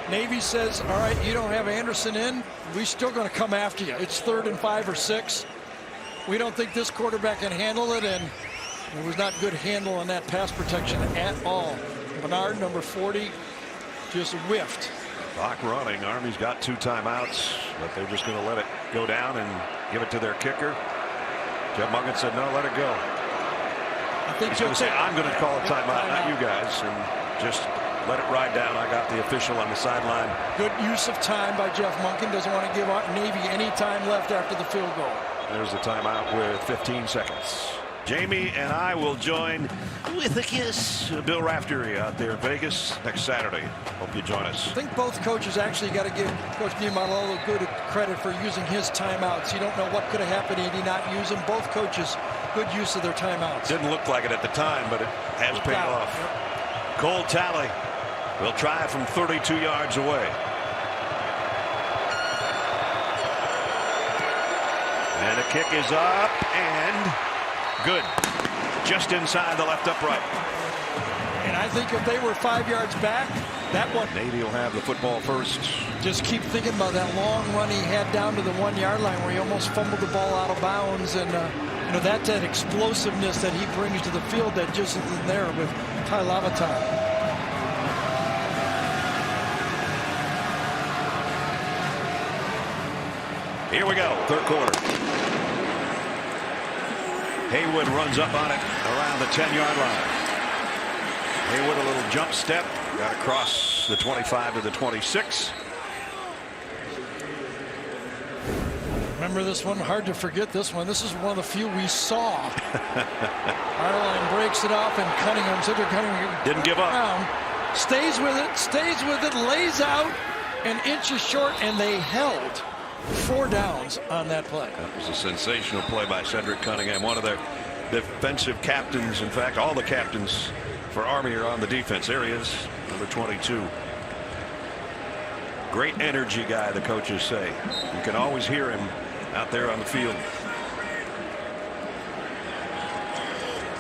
B: Navy says, all right, you don't have Anderson in. We're still going to come after you. It's 3rd and 5 or 6. We don't think this quarterback can handle it, and it was not good handle on that pass protection at all. Bernard, number 40, just whiffed.
A: Clock running. Army's got 2 timeouts, but they're just going to let it go down and give it to their kicker. Jeff Monken said, no, let it go.
B: I think
A: he's going to say, I'm going to call a timeout, not you guys, and just let it ride down. I got the official on the sideline.
B: Good use of time by Jeff Monken. Doesn't want to give Navy any time left after the field goal.
A: There's the timeout with 15 seconds. Jamie and I will join with a kiss Bill Raftery out there in Vegas next Saturday. Hope you join us.
B: I think both coaches actually got to give Coach Niumatalolo good credit for using his timeouts. You don't know what could have happened had he not used them. Both coaches, good use of their timeouts.
A: Didn't look like it at the time, but it has paid off. Yep. Cole Talley will try from 32 yards away. Kick is up and good. Just inside the left upright.
B: And I think if they were 5 yards back, that one.
A: Navy will have the football first.
B: Just keep thinking about that long run he had down to the 1 yard line where he almost fumbled the ball out of bounds. And, you know, that's that explosiveness that he brings to the field that just isn't there with Tai Lavatai.
A: Here we go, third quarter. Haywood runs up on it around the 10-yard line. Haywood, a little jump step, got across the 25 to the 26.
B: Remember this one? Hard to forget this one. This is one of the few we saw. Arline breaks it off, and Cunningham, Cedric Cunningham
A: didn't give up.
B: Stays with it, lays out, and inches short, and they held 4 downs on that play.
A: That was a sensational play by Cedric Cunningham, one of their defensive captains. In fact, all the captains for Army are on the defense. There he is, number 22. Great energy guy, the coaches say. You can always hear him out there on the field.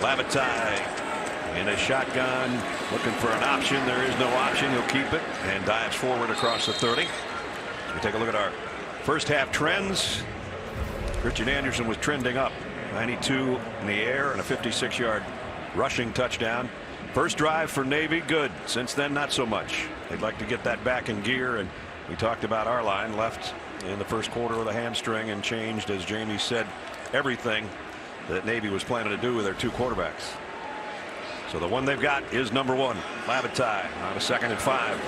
A: Lavatai in a shotgun, looking for an option. There is no option. He'll keep it and dives forward across the 30. We take a look at our first half trends. Christian Anderson was trending up, 92 in the air and a 56-yard rushing touchdown. First drive for Navy, good. Since then, not so much. They'd like to get that back in gear, and we talked about our line left in the first quarter with a hamstring and changed, as Jamie said, everything that Navy was planning to do with their 2 quarterbacks. So the one they've got is number 1, Lavatai, on a 2nd and 5.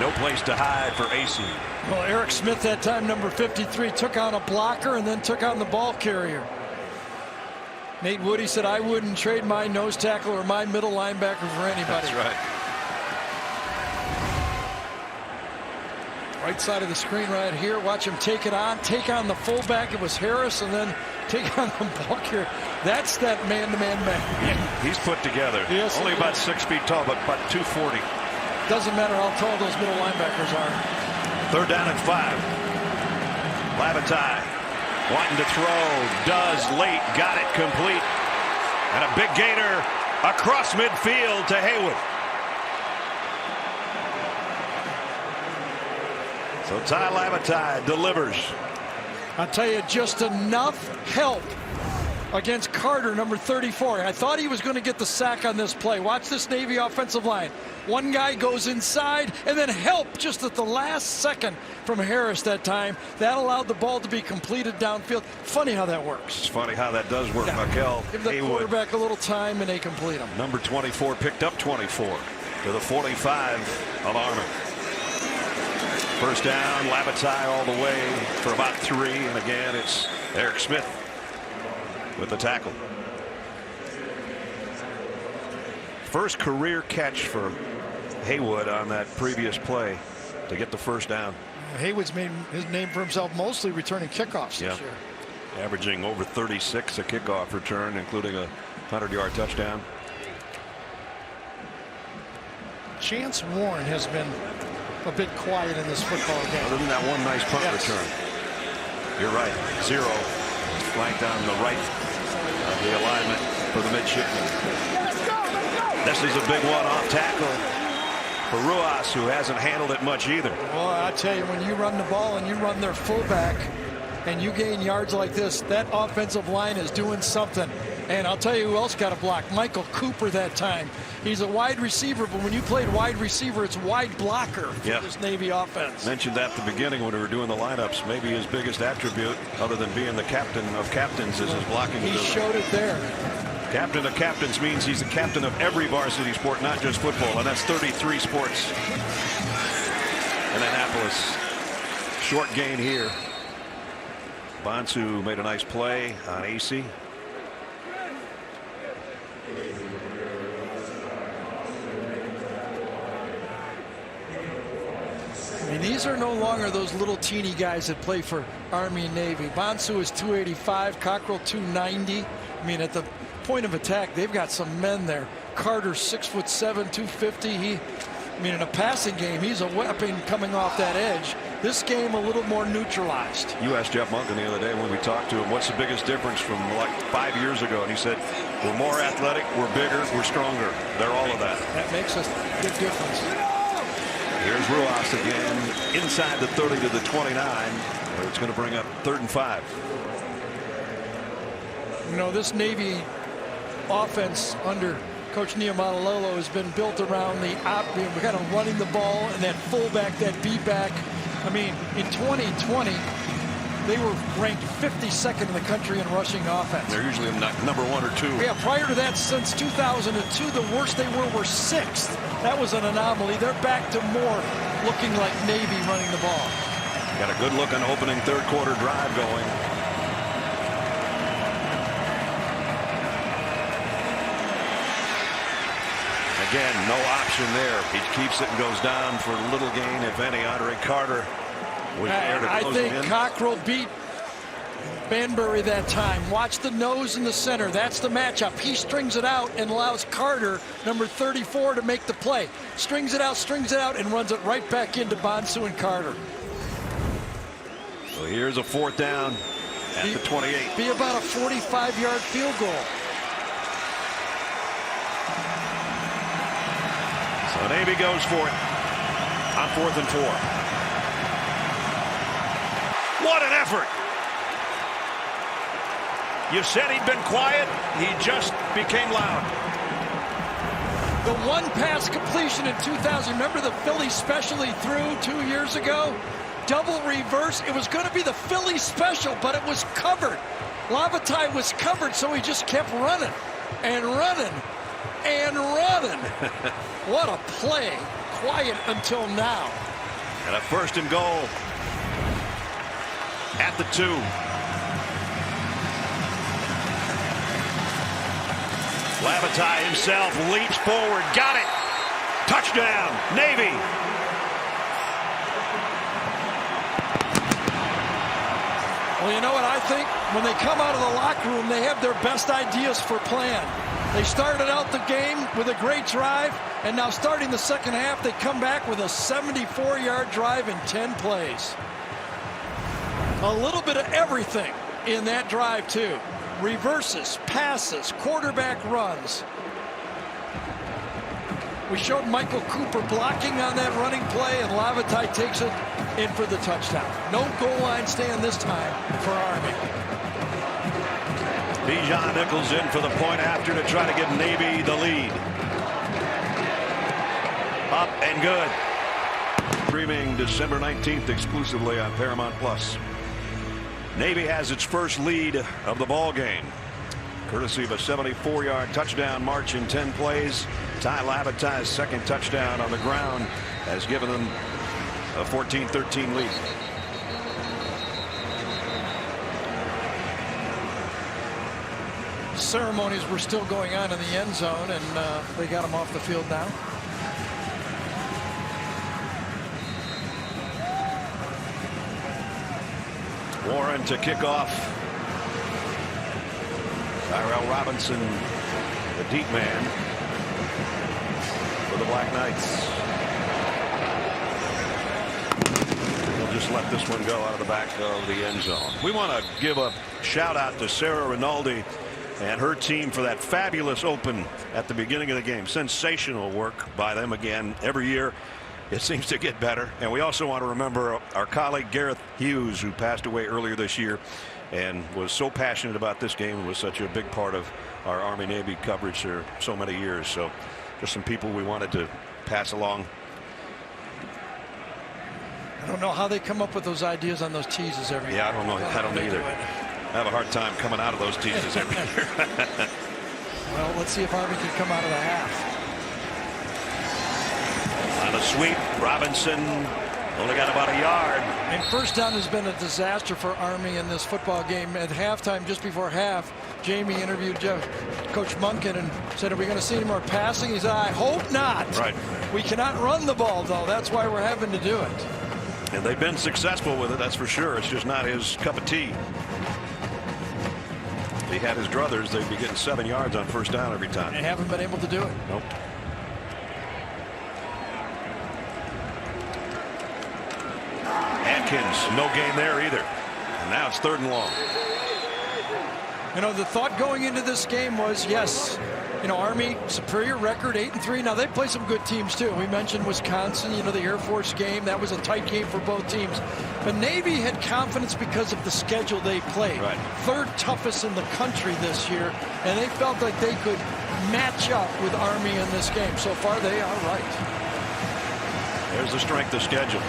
A: No place to hide for AC.
B: Well, Eric Smith that time, number 53, took on a blocker and then took on the ball carrier. Nate Woody said, I wouldn't trade my nose tackle or my middle linebacker for anybody.
A: That's right.
B: Right side of the screen right here. Watch him take it on, take on the fullback. It was Harris, and then take on the ball carrier. That's that man-to-man man.
A: He's put together.
B: Yes,
A: only about 6 feet tall, but about 240.
B: Doesn't matter how tall those middle linebackers are.
A: 3rd down and 5. Lavatai wanting to throw, does late, got it complete, and a big gainer across midfield to Haywood. So Tai Lavatai delivers.
B: I'll tell you, just enough help against Carter, number 34. I thought he was going to get the sack on this play. Watch this Navy offensive line. One guy goes inside, and then help just at the last second from Harris that time. That allowed the ball to be completed downfield. Funny how that works.
A: It's funny how that does work, yeah. Mikel
B: Give the
A: Haywood,
B: quarterback a little time, and they complete him.
A: Number 24 picked up 24 to the 45 of Army. First down, Lavatai all the way for about 3, and again it's Eric Smith with the tackle. First career catch for Haywood on that previous play to get the first down.
B: Haywood's made his name for himself mostly returning kickoffs this year.
A: Averaging over 36 a kickoff return, including a 100-yard touchdown.
B: Chance Warren has been a bit quiet in this football game.
A: Other than that one nice punt return. You're right. 0 flanked on the right of the alignment for the midshipman. This is a big one off tackle for Ruas, who hasn't handled it much either.
B: Well, I tell you, when you run the ball and you run their fullback and you gain yards like this, that offensive line is doing something. And I'll tell you who else got a block. Michael Cooper that time. He's a wide receiver, but when you played wide receiver, it's wide blocker for this Navy offense.
A: Mentioned that at the beginning when we were doing the lineups. Maybe his biggest attribute, other than being the captain of captains, is his blocking ability.
B: He showed it there.
A: Captain of captains means he's the captain of every varsity sport, not just football, and that's 33 sports in Annapolis. Short gain here. Bonsu made a nice play on AC.
B: I mean, these are no longer those little teeny guys that play for Army and Navy. Bonsu is 285, Cockrell 290. I mean, at the point of attack, they've got some men there. Carter 6'7", 250. I mean, in a passing game, he's a weapon coming off that edge. This game a little more neutralized.
A: You asked Jeff Monken the other day when we talked to him, what's the biggest difference from like 5 years ago? And he said, we're more athletic, we're bigger, we're stronger. They're all of that.
B: That makes a big difference.
A: Here's Ruas again inside the 30 to the 29. Where it's going to bring up 3rd and 5.
B: You know, this Navy offense under Coach Niumatalolo has been built around the kind of running the ball and that fullback, that beatback. I mean, in 2020, they were ranked 52nd in the country in rushing offense.
A: They're usually number 1 or 2.
B: Yeah, prior to that, since 2002, the worst they were 6th. That was an anomaly. They're back to more looking like Navy running the ball.
A: Got a good looking opening 3rd quarter drive going. Again, no option there. He keeps it and goes down for little gain, if any. Andre Carter was there to close it in.
B: I think Cockrell beat Banbury that time. Watch the nose in the center. That's the matchup. He strings it out and allows Carter, number 34, to make the play. Strings it out, and runs it right back into Bonsu and Carter.
A: So here's a 4th down at the 28.
B: Be about a 45-yard field goal.
A: So Navy goes for it on 4th and 4. What an effort! You said he'd been quiet. He just became loud.
B: The one pass completion in 2000. Remember the Philly special he threw 2 years ago? Double reverse. It was going to be the Philly special, but it was covered. Lavatai was covered, so he just kept running and running and running. What a play. Quiet until now.
A: And a 1st and goal at the 2. Lavatai himself leaps forward. Got it. Touchdown, Navy.
B: Well, you know what I think? When they come out of the locker room, they have their best ideas for plan. They started out the game with a great drive, and now starting the second half, they come back with a 74-yard drive in 10 plays. A little bit of everything in that drive, too. Reverses, passes, quarterback runs. We showed Michael Cooper blocking on that running play, and Lavatai takes it in for the touchdown. No goal line stand this time for Army.
A: Bijan Nichols in for the point after to try to give Navy the lead. Up and good. Streaming December 19th exclusively on Paramount Plus. Navy has its first lead of the ball game, courtesy of a 74-yard touchdown march in 10 plays. Ty Lavatai's 2nd touchdown on the ground has given them a 14-13 lead.
B: Ceremonies were still going on in the end zone, and they got him off the field now.
A: Warren to kick off. Tyrell Robinson, the deep man for the Black Knights. We'll just let this one go out of the back of the end zone. We want to give a shout out to Sarah Rinaldi and her team for that fabulous open at the beginning of the game. Sensational work by them again every year. It seems to get better. And we also want to remember our colleague Gareth Hughes, who passed away earlier this year and was so passionate about this game and was such a big part of our Army-Navy coverage for so many years. So just some people we wanted to pass along.
B: I don't know how they come up with those ideas on those teases every year.
A: Yeah, I don't know. I don't either. I have a hard time coming out of those teases every year.
B: Well, let's see if Army can come out of the half.
A: On a sweep, Robinson only got about a yard.
B: And 1st down has been a disaster for Army in this football game. At halftime, just before half, Jamie interviewed Coach Monken and said, are we going to see any more passing? He said, I hope not.
A: Right.
B: We cannot run the ball, though. That's why we're having to do it.
A: And they've been successful with it, that's for sure. It's just not his cup of tea. If he had his druthers, they'd be getting 7 yards on 1st down every time.
B: They haven't been able to do it.
A: Nope. Jenkins, no gain there either. And now it's 3rd and long.
B: You know, the thought going into this game was, yes, you know, Army superior record, 8-3. Now they play some good teams too. We mentioned Wisconsin, you know, the Air Force game. That was a tight game for both teams. But Navy had confidence because of the schedule they played.
A: Right.
B: 3rd toughest in the country this year, and they felt like they could match up with Army in this game. So far, they are right.
A: There's the strength of schedule.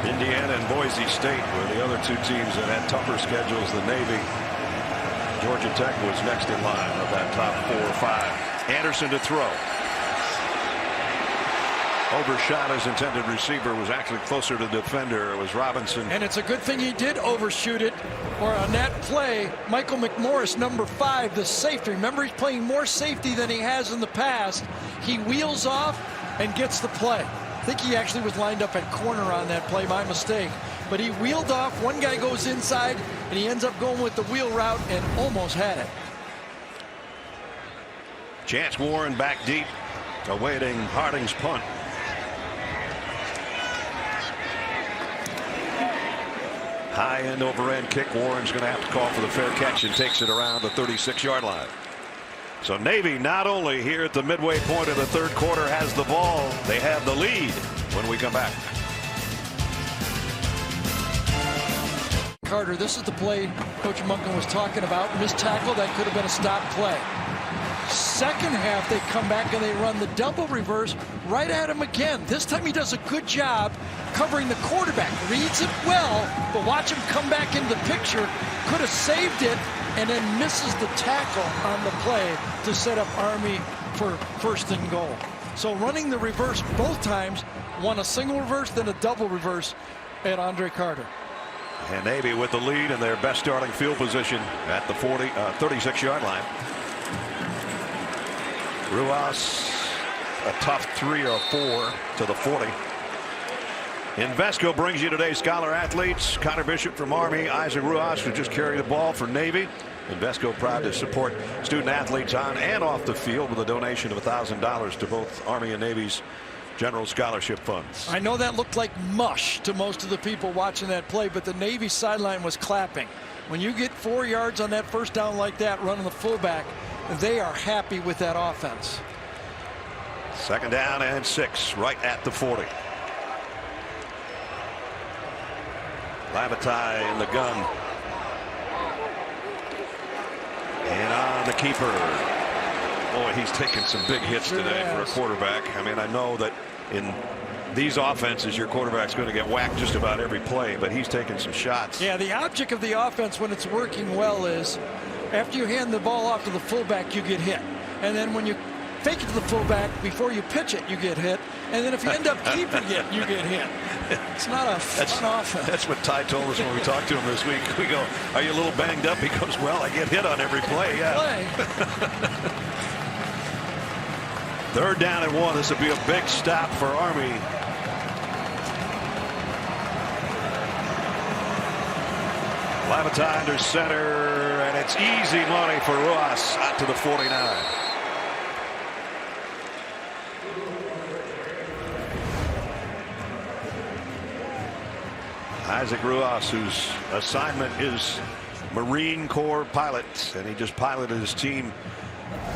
A: Indiana and Boise State were the other 2 teams that had tougher schedules than Navy. Georgia Tech was next in line of that top 4 or 5. Anderson to throw. Overshot his intended receiver, was actually closer to the defender. It was Robinson.
B: And it's a good thing he did overshoot it, or on that play, Michael McMorris, number 5, the safety. Remember, he's playing more safety than he has in the past. He wheels off and gets the play. I think he actually was lined up at corner on that play, my mistake. But he wheeled off, one guy goes inside, and he ends up going with the wheel route and almost had it.
A: Chance Warren back deep, awaiting Harding's punt. High end over end kick. Warren's going to have to call for the fair catch and takes it around the 36-yard line. So Navy, not only here at the midway point of the 3rd quarter, has the ball, they have the lead when we come back.
B: Carter, this is the play Coach Monken was talking about. Missed tackle, that could have been a stop play. Second half, they come back and they run the double reverse right at him again. This time he does a good job covering the quarterback. Reads it well, but watch him come back into the picture. Could have saved it and then misses the tackle on the play to set up Army for 1st and goal. So running the reverse both times, one a single reverse, then a double reverse at Andre Carter.
A: And Navy with the lead in their best starting field position at the 36-yard line. Ruas, a tough 3 or 4 to the 40. Invesco brings you today's Scholar Athletes. Connor Bishop from Army, Isaac Ruas, who just carried the ball for Navy. Invesco proud to support student athletes on and off the field with a donation of $1,000 to both Army and Navy's general scholarship funds.
B: I know that looked like mush to most of the people watching that play, but the Navy sideline was clapping. When you get 4 yards on that 1st down like that, running the fullback, they are happy with that offense.
A: 2nd down and 6, right at the 40. Lavatai in the gun. And on the keeper. Boy, he's taken some big hits today for a quarterback. I mean, I know that in these offenses, your quarterback's going to get whacked just about every play, but he's taking some shots.
B: Yeah, the object of the offense when it's working well is after you hand the ball off to the fullback, you get hit. And then when you fake it to the fullback before you pitch it, you get hit. And then if you end up keeping it, you get hit. It's not a fun offense. That's
A: what Ty told us when we talked to him this week. We go, are you a little banged up? He goes, well, I get hit on every play. Yeah. 3rd down and 1. This will be a big stop for Army. Lavatai under center, and it's easy money for Ruas out to the 49. Isaac Ruas, whose assignment is Marine Corps pilot, and he just piloted his team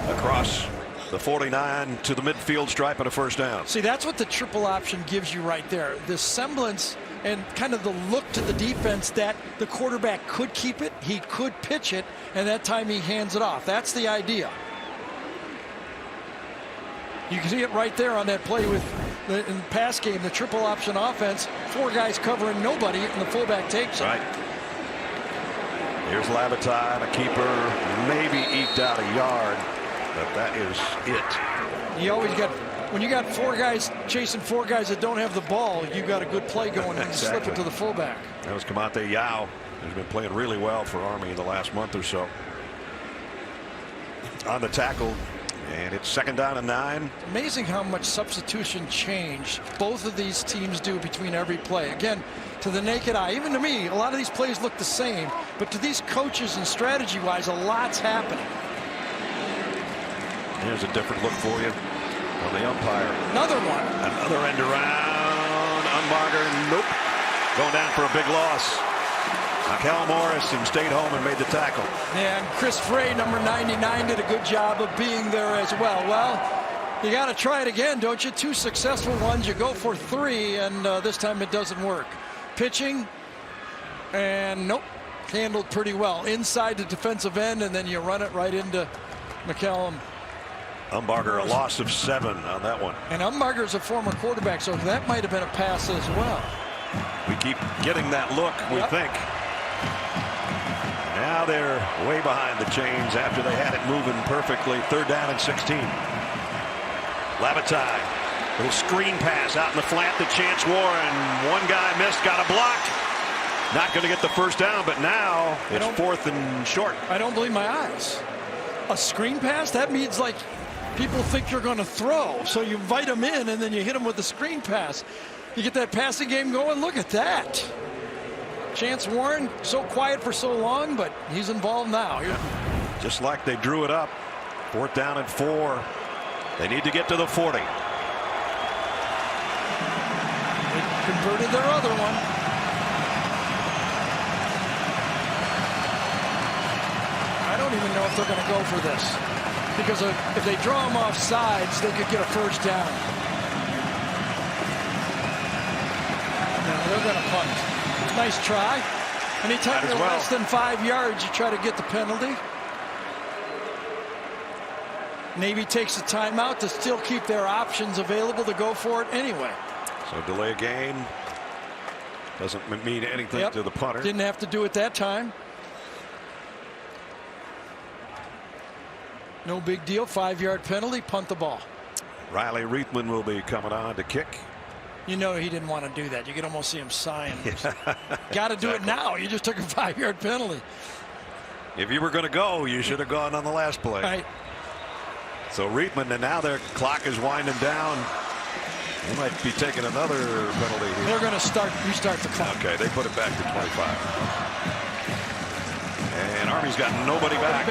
A: across the 49 to the midfield stripe and a 1st down.
B: See, that's what the triple option gives you right there. The semblance and kind of the look to the defense that the quarterback could keep it, he could pitch it, and that time he hands it off. That's the idea. You can see it right there on that play with in the pass game, the triple option offense, 4 guys covering nobody, and the fullback takes it.
A: Right. Here's Lavatai, a keeper, maybe eked out a yard, but that is it.
B: You always got, when you got 4 guys chasing 4 guys that don't have the ball, you got a good play going and slip it to the fullback.
A: That was Kamate Yao, who's been playing really well for Army in the last month or so. On the tackle. And it's 2nd down and 9.
B: Amazing how much substitution change both of these teams do between every play. Again, to the naked eye, even to me, a lot of these plays look the same, but to these coaches and strategy-wise, a lot's happening.
A: Here's a different look for you on the umpire.
B: Another one.
A: Another end around. Umbarger, nope. Going down for a big loss. Mikel Morrison stayed home and made the tackle.
B: And Chris Frey, number 99, did a good job of being there as well. Well, you got to try it again, don't you? 2 successful ones. You go for 3, and this time it doesn't work. Pitching, and nope, handled pretty well. Inside the defensive end, and then you run it right into McCallum.
A: Umbarger, a loss of 7 on that one.
B: And Umbarger's a former quarterback, so that might have been a pass as well.
A: We keep getting that look, we think. Now they're way behind the chains after they had it moving perfectly. 3rd down and 16. Labatai, little screen pass out in the flat to Chance Warren. One guy missed, got a block. Not going to get the first down, but now it's 4th and short.
B: I don't believe my eyes. A screen pass? That means like people think you're going to throw. So you invite them in and then you hit them with the screen pass. You get that passing game going. Look at that. Chance Warren, so quiet for so long, but he's involved now.
A: Just like they drew it up. 4th down and 4. They need to get to the 40.
B: They converted their other one. I don't even know if they're going to go for this. Because if they draw them off sides, they could get a first down. No, they're going to punt. Nice try. Anytime you're less than 5 yards, you try to get the penalty. Navy takes a timeout to still keep their options available to go for it anyway.
A: So delay a gain doesn't mean anything to the punter.
B: Didn't have to do it that time. No big deal. 5-yard penalty. Punt the ball.
A: Riley Reithman will be coming on to kick.
B: You know he didn't want to do that. You could almost see him sighing. Got to do it now. You just took a 5-yard penalty.
A: If you were going to go, you should have gone on the last play.
B: Right.
A: So Reithman, and now their clock is winding down. They might be taking another penalty here.
B: They're going to restart the clock.
A: Okay, they put it back to 25. And Army's got nobody back.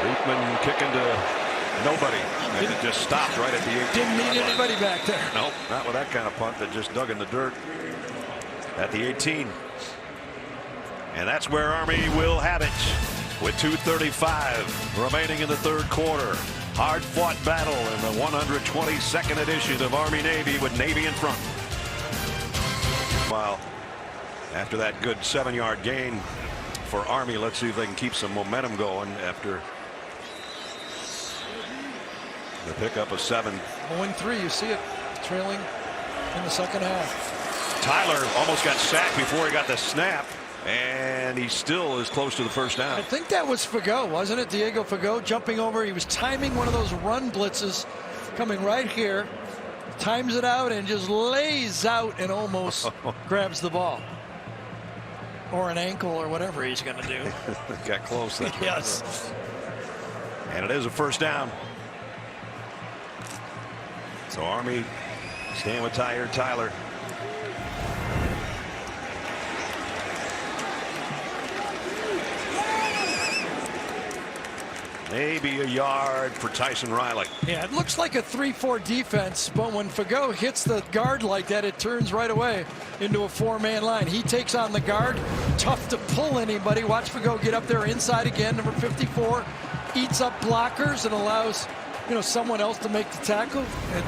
A: Reithman kicking to nobody. And it just stopped right at the 18.
B: Didn't need anybody back there.
A: Nope, not with that kind of punt that just dug in the dirt at the 18. And that's where Army will have it with 2:35 remaining in the 3rd quarter. Hard-fought battle in the 122nd edition of Army-Navy with Navy in front. While after that good 7-yard gain for Army, let's see if they can keep some momentum going after the pickup of 7.
B: 0-3, you see it trailing in the second half.
A: Tyler almost got sacked before he got the snap. And he still is close to the first down.
B: I think that was Fagot, wasn't it? Diego Fagot jumping over. He was timing one of those run blitzes coming right here. Times it out and just lays out and almost grabs the ball. Or an ankle or whatever he's going to do.
A: Got close.
B: Yes.
A: And it is a first down. So Army staying with Tyler. Maybe a yard for Tyson Riley.
B: Yeah, it looks like a 3-4 defense, but when Fagot hits the guard like that, it turns right away into a 4-man line. He takes on the guard. Tough to pull anybody. Watch Fagot get up there inside again. Number 54 eats up blockers and allows, someone else to make the tackle. And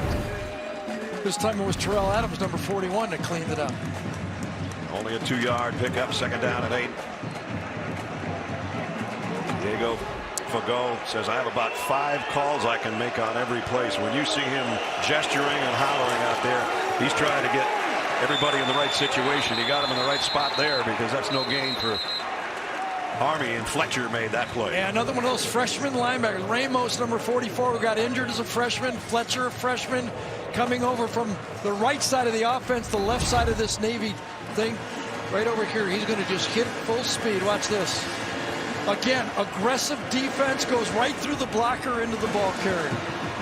B: this time it was Terrell Adams, number 41, that cleaned it up.
A: Only a 2-yard pickup, 2nd down and 8. Diego Fagot says, I have about 5 calls I can make on every place. When you see him gesturing and hollering out there, he's trying to get everybody in the right situation. He got him in the right spot there because that's no gain for Army, and Fletcher made that play.
B: Yeah, another one of those freshman linebackers. Ramos, number 44, who got injured as a freshman. Fletcher, a freshman, coming over from the right side of the offense, the left side of this Navy thing. Right over here, he's going to just hit full speed. Watch this. Again, aggressive defense, goes right through the blocker into the ball carrier.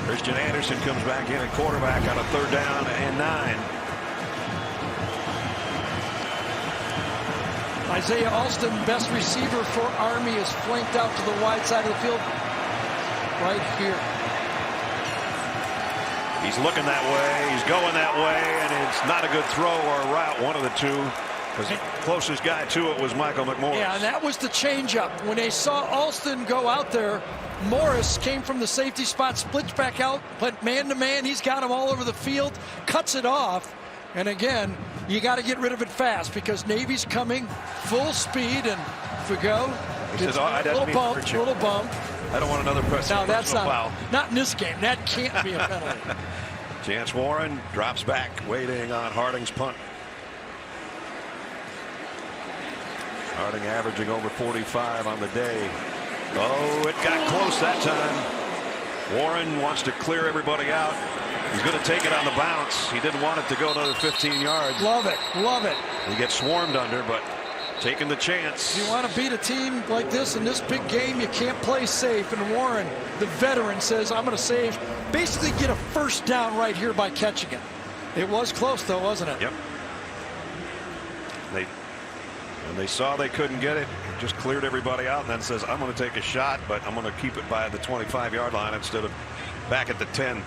A: Christian Anderson comes back in at quarterback on a 3rd down and 9.
B: Isaiah Alston, best receiver for Army, is flanked out to the wide side of the field. right here.
A: He's looking that way. He's going that way, and it's not a good throw or a route, one of the two. Because the closest guy to it was Michael McMorris.
B: Yeah, and that was the changeup. When they saw Alston go out there, Morris came from the safety spot, splits back out, but man-to-man, he's got him all over the field, cuts it off. And again, you got to get rid of it fast because Navy's coming full speed, and Fagot gets a little bump.
A: I don't want another personal
B: No, that's
A: foul.
B: not in this game. That can't be a penalty.
A: Chance Warren drops back, waiting on Harding's punt. Harding averaging over 45 on the day. Oh, it got close that time. Warren wants to clear everybody out. He's going to take it on the bounce. He didn't want it to go another 15 yards.
B: Love it. Love it.
A: He gets swarmed under, but taking the chance.
B: You want to beat a team like this in this big game, you can't play safe. And Warren, the veteran, says, I'm going to save, basically get a first down right here by catching it. It was close, though, wasn't it?
A: Yep. They saw they couldn't get it, just cleared everybody out, and then says, I'm going to take a shot, but I'm going to keep it by the 25-yard line instead of back at the 10.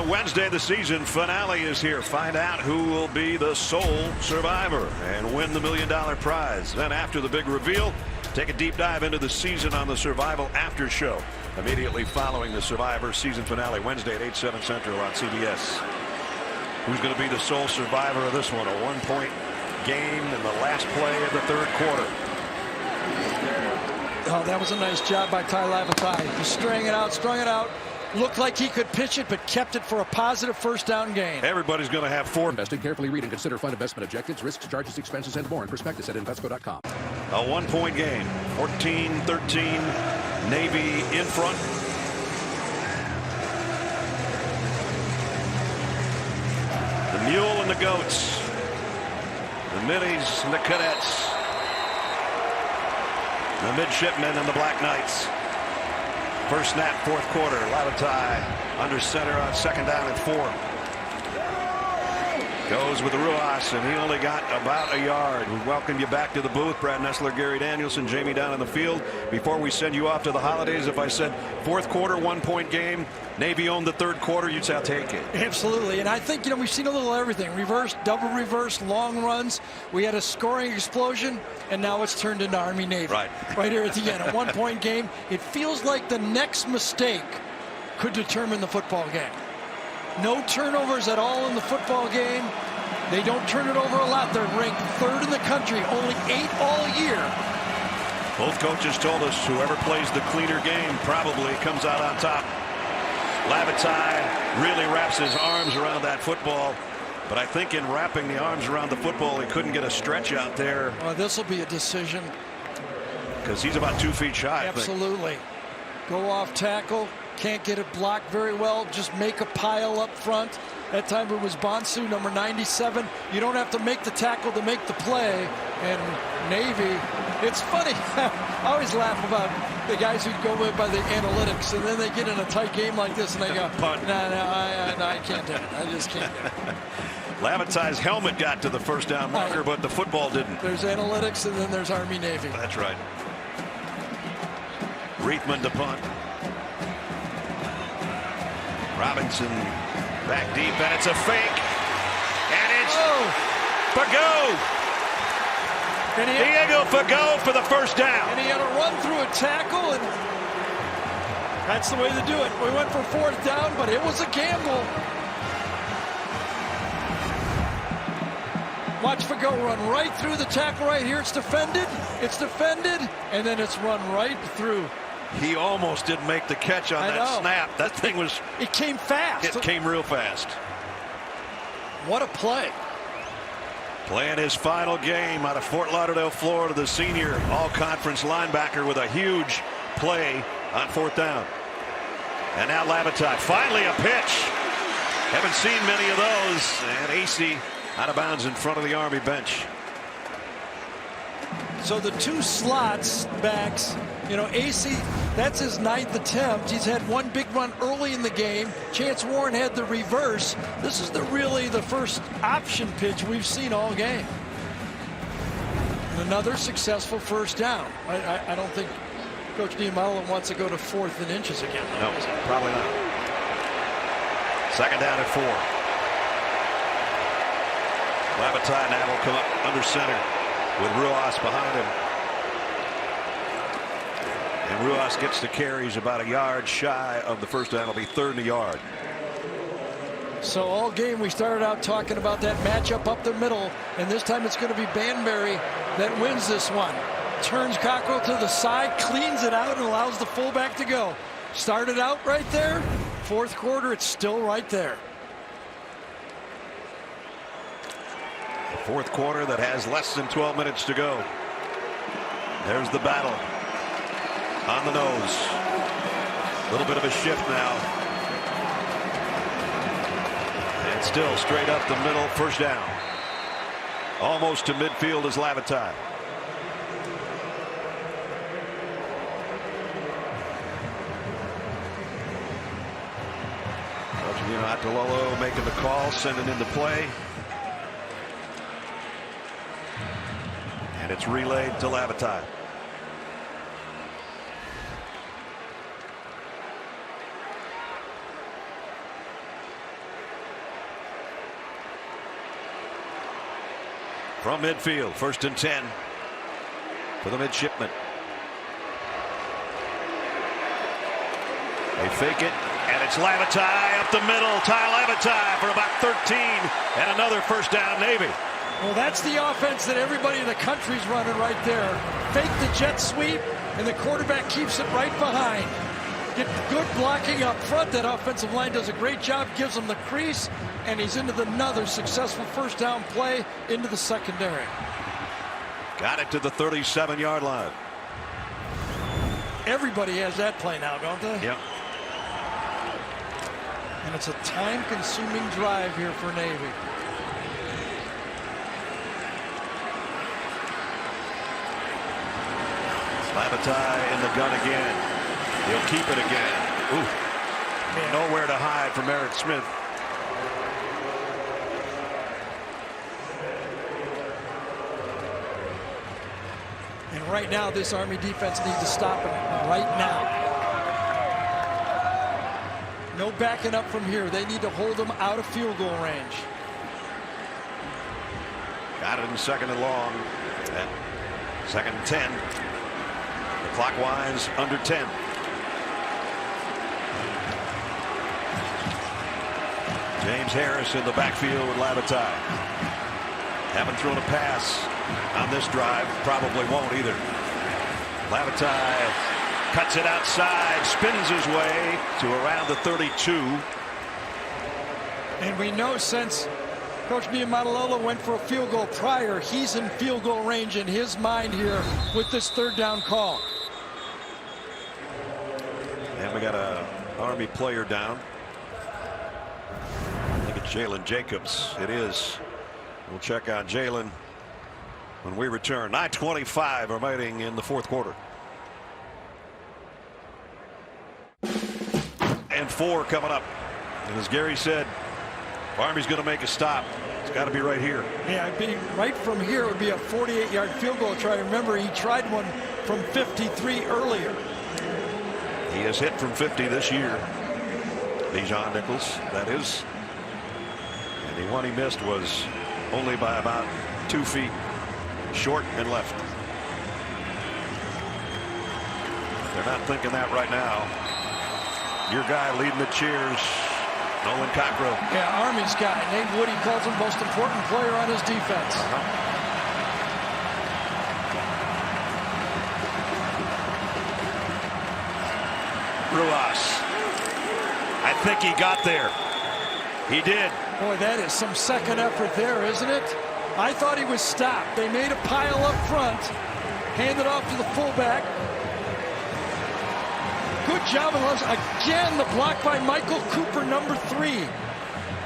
A: Wednesday, the season finale is here. Find out who will be the sole survivor and win the $1 million prize. Then after the big reveal, take a deep dive into the season on the Survival After Show. Immediately following the Survivor season finale, Wednesday at 8/7 Central on CBS. Who's going to be the sole survivor of this one? A 1-point game in the last play of the third quarter.
B: Oh, that was a nice job by Ty Lavatai. He strung it out. Looked like he could pitch it, but kept it for a positive first down gain.
A: Everybody's going to have 4.
K: Investing, carefully read and consider fund investment objectives, risks, charges, expenses, and more in prospectus at Invesco.com.
A: A 1-point game. 14-13. Navy in front. The Mule and the Goats. The Middies and the Cadets. The Midshipmen and the Black Knights. First snap, fourth quarter. Lavatai under center on second down and 4. Goes with the Ruas, and he only got about a yard. We welcome you back to the booth. Brad Nessler, Gary Danielson, Jamie down on the field. Before we send you off to the holidays, if I said fourth quarter, 1-point game, Navy owned the third quarter, you'd say, I'll take it.
B: Absolutely. And I think, we've seen a little everything. Reverse, double reverse, long runs. We had a scoring explosion, and now it's turned into Army-Navy.
A: Right
B: here at the end. A 1-point game. It feels like the next mistake could determine the football game. No turnovers at all in the football game. They don't turn it over a lot. They're ranked 3rd in the country, only 8 all year.
A: Both coaches told us whoever plays the cleaner game probably comes out on top. Lavatai really wraps his arms around that football, but I think in wrapping the arms around the football, he couldn't get a stretch out there.
B: Well, this will be a decision.
A: Because he's about 2 feet shy.
B: Absolutely. Go off tackle. Can't get it blocked very well. Just make a pile up front. That time it was Bonsu, number 97. You don't have to make the tackle to make the play. And Navy, it's funny. I always laugh about the guys who go by the analytics, and then they get in a tight game like this, and they go, no, I can't do it. I just can't do it.
A: Lavatai's helmet got to the first down marker, but the football didn't.
B: There's analytics, and then there's Army-Navy.
A: That's right. Reithman to punt. Robinson back deep, and it's a fake. And it's Fagot. Diego Fagot for the first down.
B: And he had to run through a tackle, and that's the way to do it. We went for 4th down, but it was a gamble. Watch Fagot run right through the tackle right here. It's defended, and then it's run right through.
A: He almost didn't make the catch on that snap. That thing was...
B: It came fast.
A: It came real fast.
B: What a play.
A: Playing his final game out of Fort Lauderdale, Florida, the senior all-conference linebacker with a huge play on 4th down. And now Lavatai. Finally a pitch. Haven't seen many of those. And AC out of bounds in front of the Army bench.
B: So the 2 slots backs, AC, that's his 9th attempt. He's had one big run early in the game. Chance Warren had the reverse. This is really the first option pitch we've seen all game. And another successful first down. I don't think Coach Niemela wants to go to 4th and inches again.
A: No, probably not. Second down at 4. Lavatai now will come up under center with Ruas behind him. And Ruas gets the carries about a yard shy of the first down. It'll be 3rd and a yard.
B: So all game we started out talking about that matchup up the middle, and this time it's going to be Banbury that wins this one. Turns Cockrell to the side, cleans it out, and allows the fullback to go. Started out right there. 4th quarter, it's still right there.
A: The 4th quarter that has less than 12 minutes to go. There's the battle on the nose. A little bit of a shift now. And still straight up the middle, first down. Almost to midfield is Lavatai. Atalolo making the call, sending into play. And it's relayed to Lavatai. From midfield, 1st and 10 for the midshipmen. They fake it, and it's Lavatai up the middle. Ty Lavatai for about 13, and another first down, Navy.
B: Well, that's the offense that everybody in the country's running right there. Fake the jet sweep, and the quarterback keeps it right behind. Get good blocking up front. That offensive line does a great job, gives him the crease, and he's into another successful first down play into the secondary.
A: Got it to the 37-yard line.
B: Everybody has that play now, don't they?
A: Yep.
B: And it's a time-consuming drive here for Navy.
A: Lavatai in the gun again. He'll keep it again. Ooh. Nowhere to hide from Eric Smith.
B: And right now, this Army defense needs to stop him right now. No backing up from here. They need to hold them out of field goal range.
A: Got it in 2nd and long. And 2nd and 10. The clock winds under 10. James Harris in the backfield with Lavatai. Haven't thrown a pass on this drive. Probably won't either. Lavatai cuts it outside, spins his way to around the 32.
B: And we know since Coach Niemela went for a field goal prior, he's in field goal range in his mind here with this 3rd down call.
A: And we got a Army player down. I think it's Jalen Jacobs. It is. We'll check on Jalen when we return. 9:25 remaining in the 4th quarter. And 4 coming up. And as Gary said, Army's going to make a stop. It's got to be right here.
B: Yeah, it'd be right from here. It would be a 48-yard field goal try. Remember, he tried one from 53 earlier.
A: He has hit from 50 this year. Bijan Nichols, that is. And the one he missed was only by about 2 feet short and left. They're not thinking that right now. Your guy leading the cheers, Nolan Cockrell.
B: Yeah, Army's guy. Nate Woody calls him most important player on his defense.
A: Ruas. I think he got there. He did.
B: Boy, that is some second effort there, isn't it? I thought he was stopped. They made a pile up front. Handed off to the fullback. Good job. Again, the block by Michael Cooper, number 3.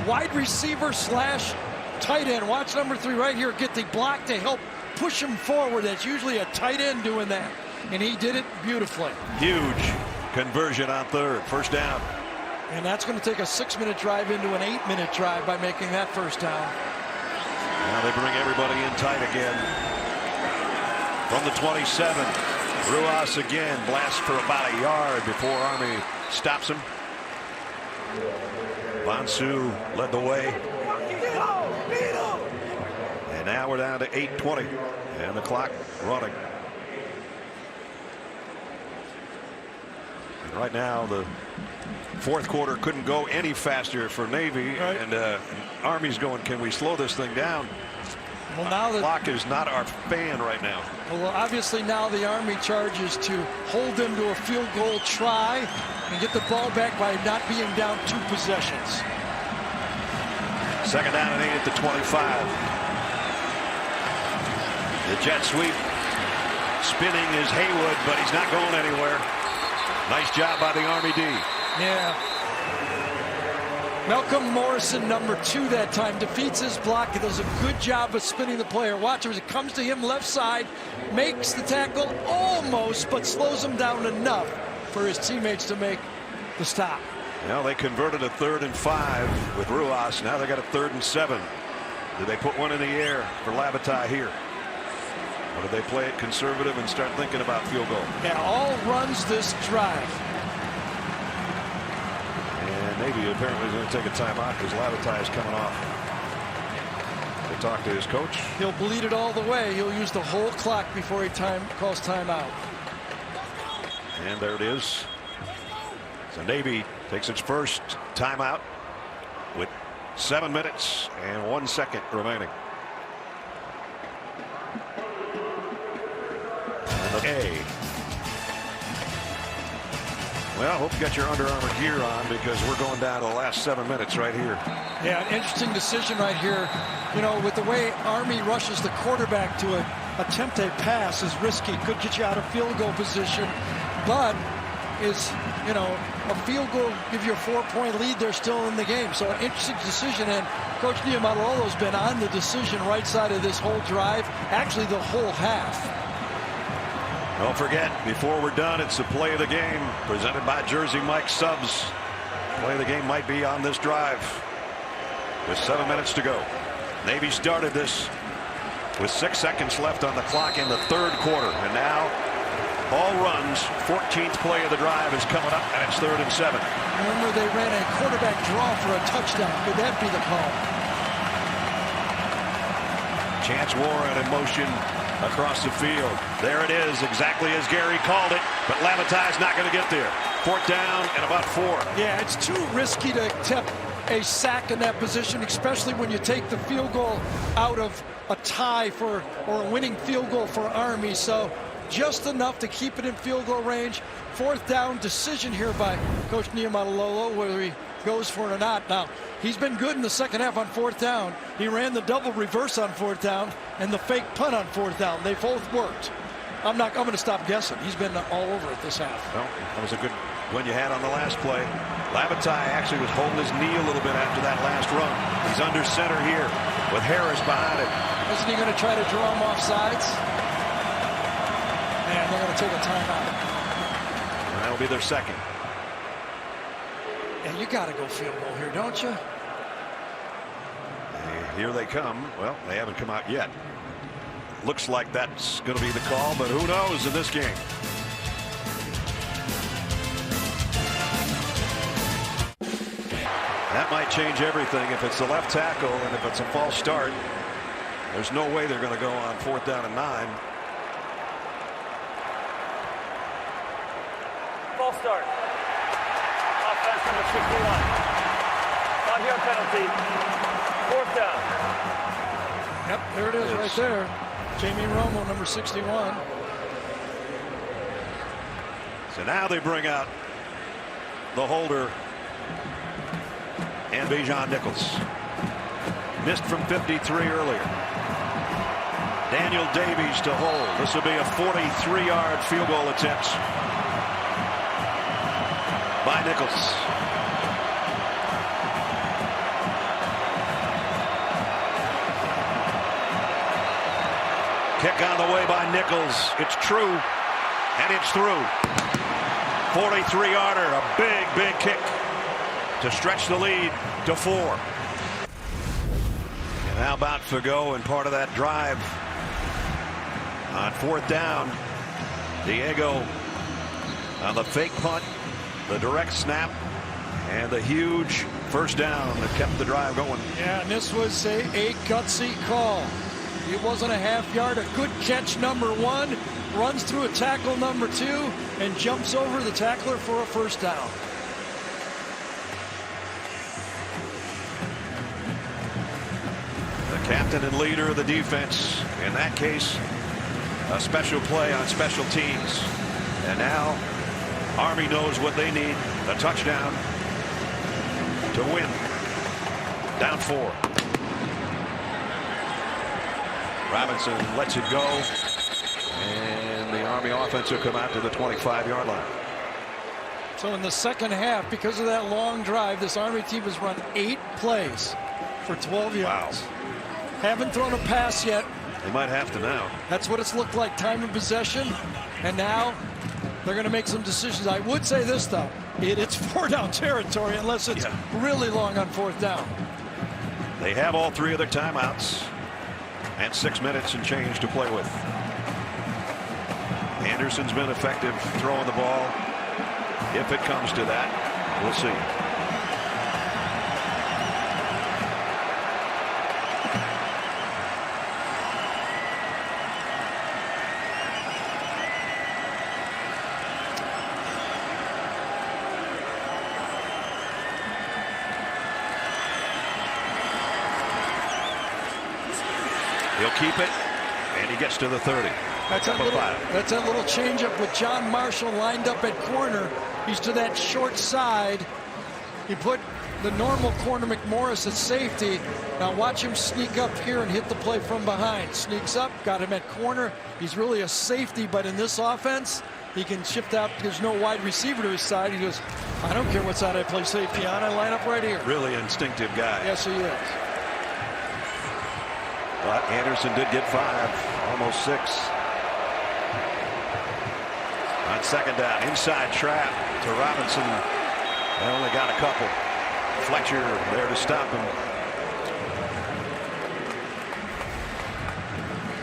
B: Wide receiver slash tight end. Watch number 3 right here get the block to help push him forward. That's usually a tight end doing that. And he did it beautifully.
A: Huge conversion on 3rd. First down.
B: And that's going to take a 6-minute drive into an 8-minute drive by making that first down.
A: Now they bring everybody in tight again. From the 27. Ruas again blasts for about a yard before Army stops him. Bonsu led the way. And now we're down to 8:20 and the clock running. And right now the fourth quarter couldn't go any faster for Navy, and Army's going, can we slow this thing down?
B: Well, now the
A: clock is not our fan right now.
B: Well, obviously now the Army charges to hold them to a field goal try and get the ball back by not being down 2 possessions.
A: Second down and 8 at the 25. The jet sweep spinning is Haywood, but he's not going anywhere. Nice job by the Army D.
B: Yeah. Malcolm Morrison, number 2 that time, defeats his block. He does a good job of spinning the player. Watch as it comes to him left side, makes the tackle almost, but slows him down enough for his teammates to make the stop.
A: Well, they converted a 3rd and 5 with Ruas. Now they got a 3rd and 7. Did they put one in the air for Lavatai here? Or did they play it conservative and start thinking about field goal?
B: Yeah, all runs this drive.
A: And Navy apparently is going to take a timeout because Lavatai is coming off to talk to his coach.
B: He'll bleed it all the way. He'll use the whole clock before he calls timeout.
A: And there it is. So Navy takes its first timeout with 7 minutes and 1 second remaining. A. Well, I hope you got your Under Armour gear on because we're going down to the last 7 minutes right here.
B: Yeah, an interesting decision right here. You know, with the way Army rushes the quarterback to attempt a pass is risky. Could get you out of field goal position, but is, you know, a field goal give you a 4-point lead. They're still in the game. So an interesting decision, and Coach Niumatalolo's been on the decision right side of this whole drive, actually the whole half.
A: Don't forget, before we're done, it's the play of the game presented by Jersey Mike Subs. Play of the game might be on this drive with 7 minutes to go. Navy started this with 6 seconds left on the clock in the 3rd quarter, and now all runs. 14th play of the drive is coming up, and it's 3rd and 7.
B: Remember, they ran a quarterback draw for a touchdown. Could that be the call?
A: Chance Warren in motion across the field. There it is, exactly as Gary called it, but Lavatai's not going to get there. 4th down and about 4.
B: Yeah, it's too risky to attempt a sack in that position, especially when you take the field goal out of a tie for, or a winning field goal for Army. So just enough to keep it in field goal range. 4th down decision here by Coach Niumatalolo, whether he goes for it or not. Now, he's been good in the second half on 4th down. He ran the double reverse on 4th down and the fake punt on 4th down. They both worked. I'm going to stop guessing. He's been all over it this half.
A: Well, that was a good one you had on the last play. Lavatai actually was holding his knee a little bit after that last run. He's under center here with Harris behind him.
B: Isn't he going to try to draw him off sides? And they're going to take a timeout.
A: And that'll be their second.
B: Yeah, you got to go field goal here, don't you?
A: Here they come. Well, they haven't come out yet. Looks like that's going to be the call, but who knows in this game. That might change everything. If it's the left tackle and if it's a false start, there's no way they're going to go on 4th down and 9.
F: False start. Offense number 61. 5-yard penalty. 4th down.
B: Yep, there it is right there. Jamie Romo, number 61.
A: So now they bring out the holder and Bijan Nichols. Missed from 53 earlier. Daniel Davies to hold. This will be a 43-yard field goal attempt by Nichols. Kick on the way by Nichols. It's true, and it's through. 43-yarder, a big, big kick to stretch the lead to 4. And how about Fago and part of that drive on 4th down? Diego on the fake punt, the direct snap, and the huge first down that kept the drive going.
B: Yeah, and this was a gutsy call. It wasn't a half yard. A good catch, number one. Runs through a tackle, number two, and jumps over the tackler for a first down.
A: The captain and leader of the defense, in that case, a special play on special teams. And now Army knows what they need, a touchdown to win. Down 4. Robinson lets it go, and the Army offense will come out to the 25-yard line.
B: So in the second half, because of that long drive, this Army team has run 8 plays for 12 yards.
A: Wow.
B: Haven't thrown a pass yet.
A: They might have to now.
B: That's what it's looked like, time of possession. And now they're going to make some decisions. I would say this, though. It's 4-down territory unless it's really long on 4th down.
A: They have all 3 of their timeouts and 6 minutes and change to play with. Anderson's been effective throwing the ball. If it comes to that, we'll see. He'll keep it, and he gets to the 30.
B: That's that little changeup with John Marshall lined up at corner. He's to that short side. He put the normal corner McMorris at safety. Now watch him sneak up here and hit the play from behind. Sneaks up, got him at corner. He's really a safety, but in this offense, he can shift out. There's no wide receiver to his side. He goes, I don't care what side I play safety on. I line up right here.
A: Really instinctive guy.
B: Yes, he is.
A: But Anderson did get 5, almost 6. On second down, inside trap to Robinson. They only got a couple. Fletcher there to stop him.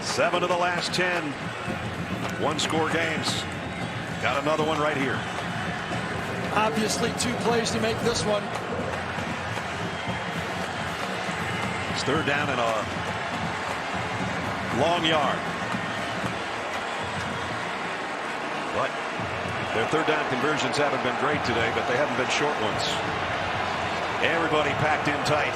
A: 7 of the last 10 one-score games. Got another one right here.
B: Obviously 2 plays to make this one.
A: It's 3rd down and a long yard. But their 3rd down conversions haven't been great today, but they haven't been short ones. Everybody packed in tight.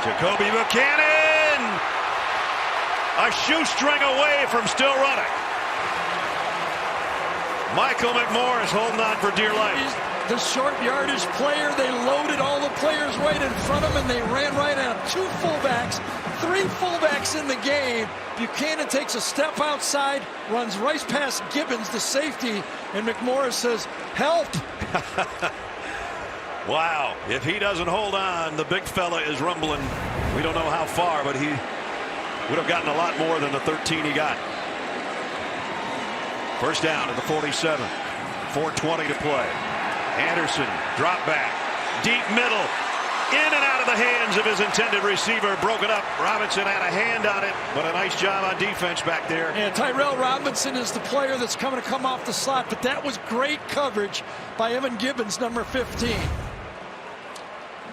A: Jacoby Buchanan, a shoestring away from still running. Michael McMorris holding on for dear life.
B: The short yardage player. They loaded all the players right in front of him, and they ran right at him. 2 fullbacks, 3 fullbacks in the game. Buchanan takes a step outside, runs right past Gibbons, the safety, and McMorris says, help.
A: Wow. If he doesn't hold on, the big fella is rumbling. We don't know how far, but he would have gotten a lot more than the 13 he got. First down at the 47. 4:20 to play. Anderson, drop back, deep middle, in and out of the hands of his intended receiver, broken up. Robinson had a hand on it, but a nice job on defense back there.
B: And Tyrell Robinson is the player that's coming to come off the slot, but that was great coverage by Evan Gibbons, number 15.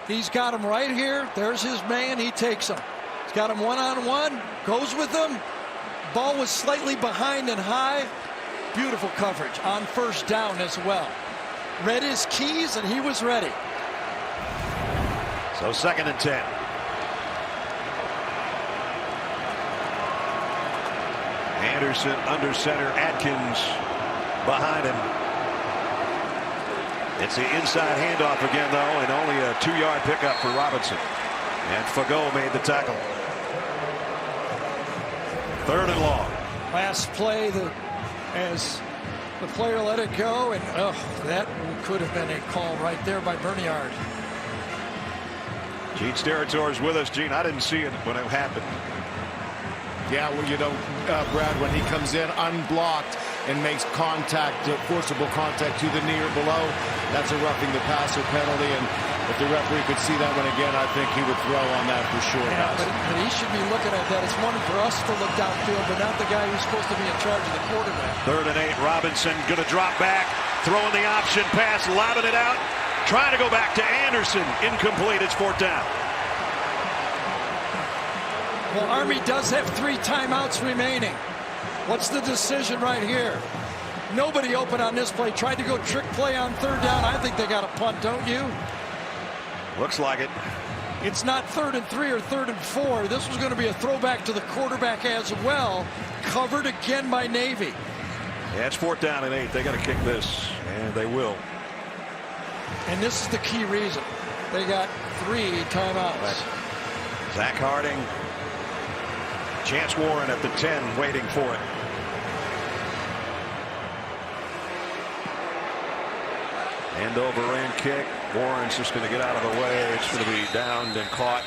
B: He's got him right here. There's his man. He takes him. He's got him one-on-one, goes with him. Ball was slightly behind and high. Beautiful coverage on first down as well. Read his keys, and he was ready.
A: So 2nd and 10. Anderson under center, Atkins behind him. It's the inside handoff again, though, and only a 2-yard pickup for Robinson. And Fagot made the tackle. 3rd and long.
B: Last play, as the player let it go, and that could have been a call right there by Berniard.
A: Gene Steratore with us. Gene, I didn't see it when it happened.
H: Yeah, well, you know, Brad, when he comes in unblocked and makes contact, forcible contact to the knee or below, that's a roughing the passer penalty. And if the referee could see that one again, I think he would throw on that for sure.
B: Yeah, but he should be looking at that. It's one for us to look downfield, but not the guy who's supposed to be in charge of the quarterback.
A: 3rd and 8. Robinson going to drop back, throwing the option pass, lobbing it out, trying to go back to Anderson. Incomplete. It's 4th down.
B: Well, Army does have 3 timeouts remaining. What's the decision right here? Nobody open on this play. Tried to go trick play on 3rd down. I think they got a punt, don't you?
A: Looks like it.
B: It's not 3rd and 3 or 3rd and 4. This was going to be a throwback to the quarterback as well. Covered again by Navy.
A: Yeah, it's 4th down and 8. They got to kick this, and they will.
B: And this is the key reason. They got 3 timeouts.
A: Right. Zach Harding. Chance Warren at the 10 waiting for it. End over end kick. Warren's just going to get out of the way. It's going to be downed and caught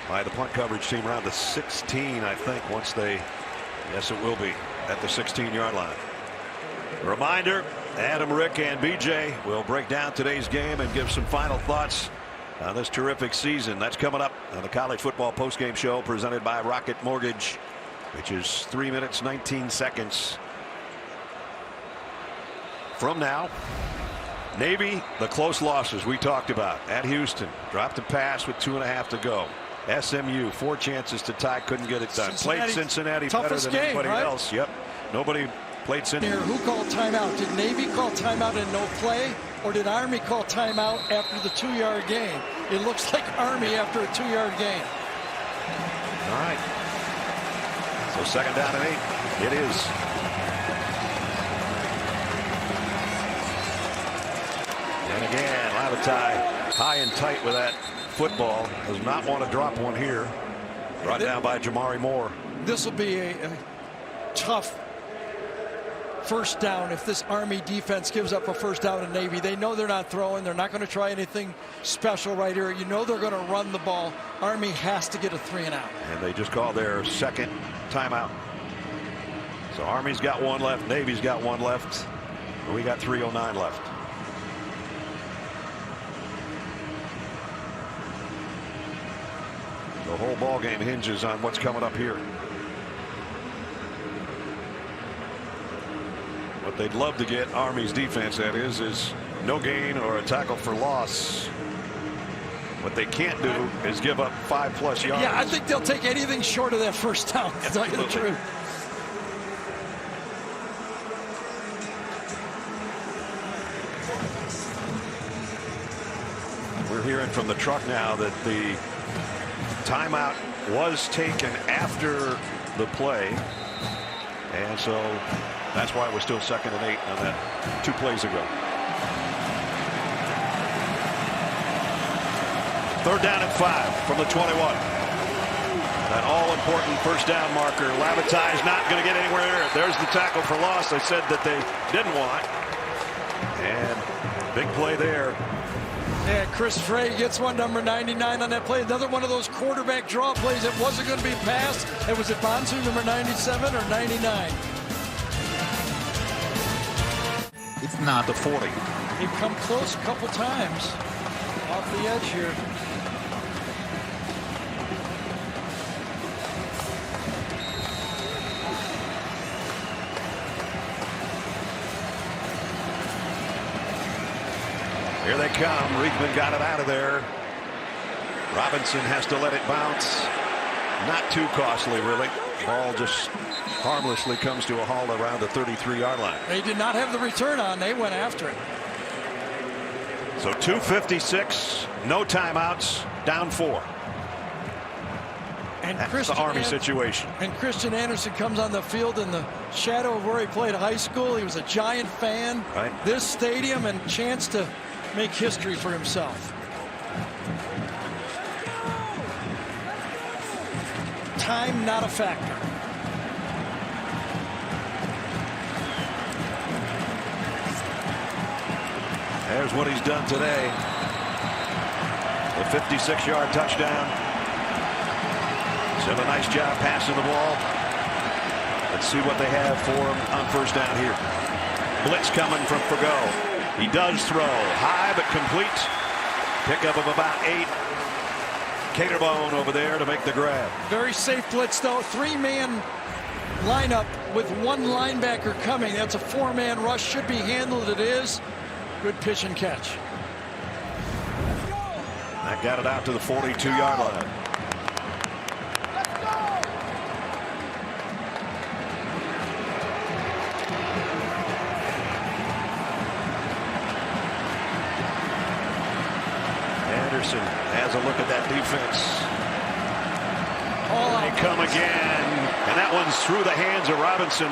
A: by the punt coverage team around the 16, I think, once they, yes, it will be at the 16-yard line. Reminder, Adam, Rick, and BJ will break down today's game and give some final thoughts on this terrific season. That's coming up on the College Football Postgame Show presented by Rocket Mortgage, which is 3 minutes 19 seconds from now. Navy, the close losses we talked about at Houston, dropped a pass with 2.5 to go. SMU 4 chances to tie, couldn't get it done. Played Cincinnati better than anybody else. Yep, nobody played Cincinnati.
B: Who called timeout? Did Navy call timeout and no play, or did Army call timeout after the 2-yard gain? It looks like Army after a 2-yard gain.
A: All right. So 2nd down and 8. It is. And again, Lavatai high and tight with that football. Does not want to drop one here. Brought down by Jamari Moore.
B: This will be a tough 1st down if this Army defense gives up a 1st down to Navy. They know they're not throwing. They're not going to try anything special right here. You know they're going to run the ball. Army has to get a 3 and out.
A: And they just called their 2nd timeout. So Army's got 1 left. Navy's got 1 left. And we got 3:09 left. The whole ball game hinges on what's coming up here. What they'd love to get Army's defense, that is no gain or a tackle for loss. What they can't do is give up 5+ yards.
B: Yeah, I think they'll take anything short of that 1st down, to tell you the truth.
A: We're hearing from the truck now that the timeout was taken after the play, and so that's why it was still 2nd and 8 on that 2 plays ago. 3rd down and 5 from the 21. That all-important 1st down marker. Lavatai is not going to get anywhere near it. There's the tackle for loss they said that they didn't want, and big play there.
B: Yeah, Chris Frey gets one, number 99 on that play. Another one of those quarterback draw plays. It wasn't going to be passed. It was at Bonsu, number 97 or 99.
A: It's not the 40.
B: They've come close a couple times off the edge here.
A: Here they come. Riekman got it out of there. Robinson has to let it bounce. Not too costly, really. Ball just harmlessly comes to a halt around the 33-yard line.
B: They did not have the return on. They went after it.
A: So 2:56, no timeouts, down 4.
B: And
A: that's the Army situation.
B: And Christian Anderson comes on the field in the shadow of where he played high school. He was a Giant fan.
A: Right.
B: This stadium, and chance to make history for himself. Time not a factor.
A: There's what he's done today. A 56-yard touchdown. He's done a nice job passing the ball. The Let's see what they have for him on first down here. Blitz coming from Fagot. He does throw high but complete. Pickup of about 8. Caterbone over there to make the grab.
B: Very safe blitz though. 3-man lineup with 1 linebacker coming. That's a 4-man rush. Should be handled. It is. Good pitch and catch.
A: That got it out to the 42-yard line. Anderson has a look at that defense. They come again, and that one's through the hands of Robinson.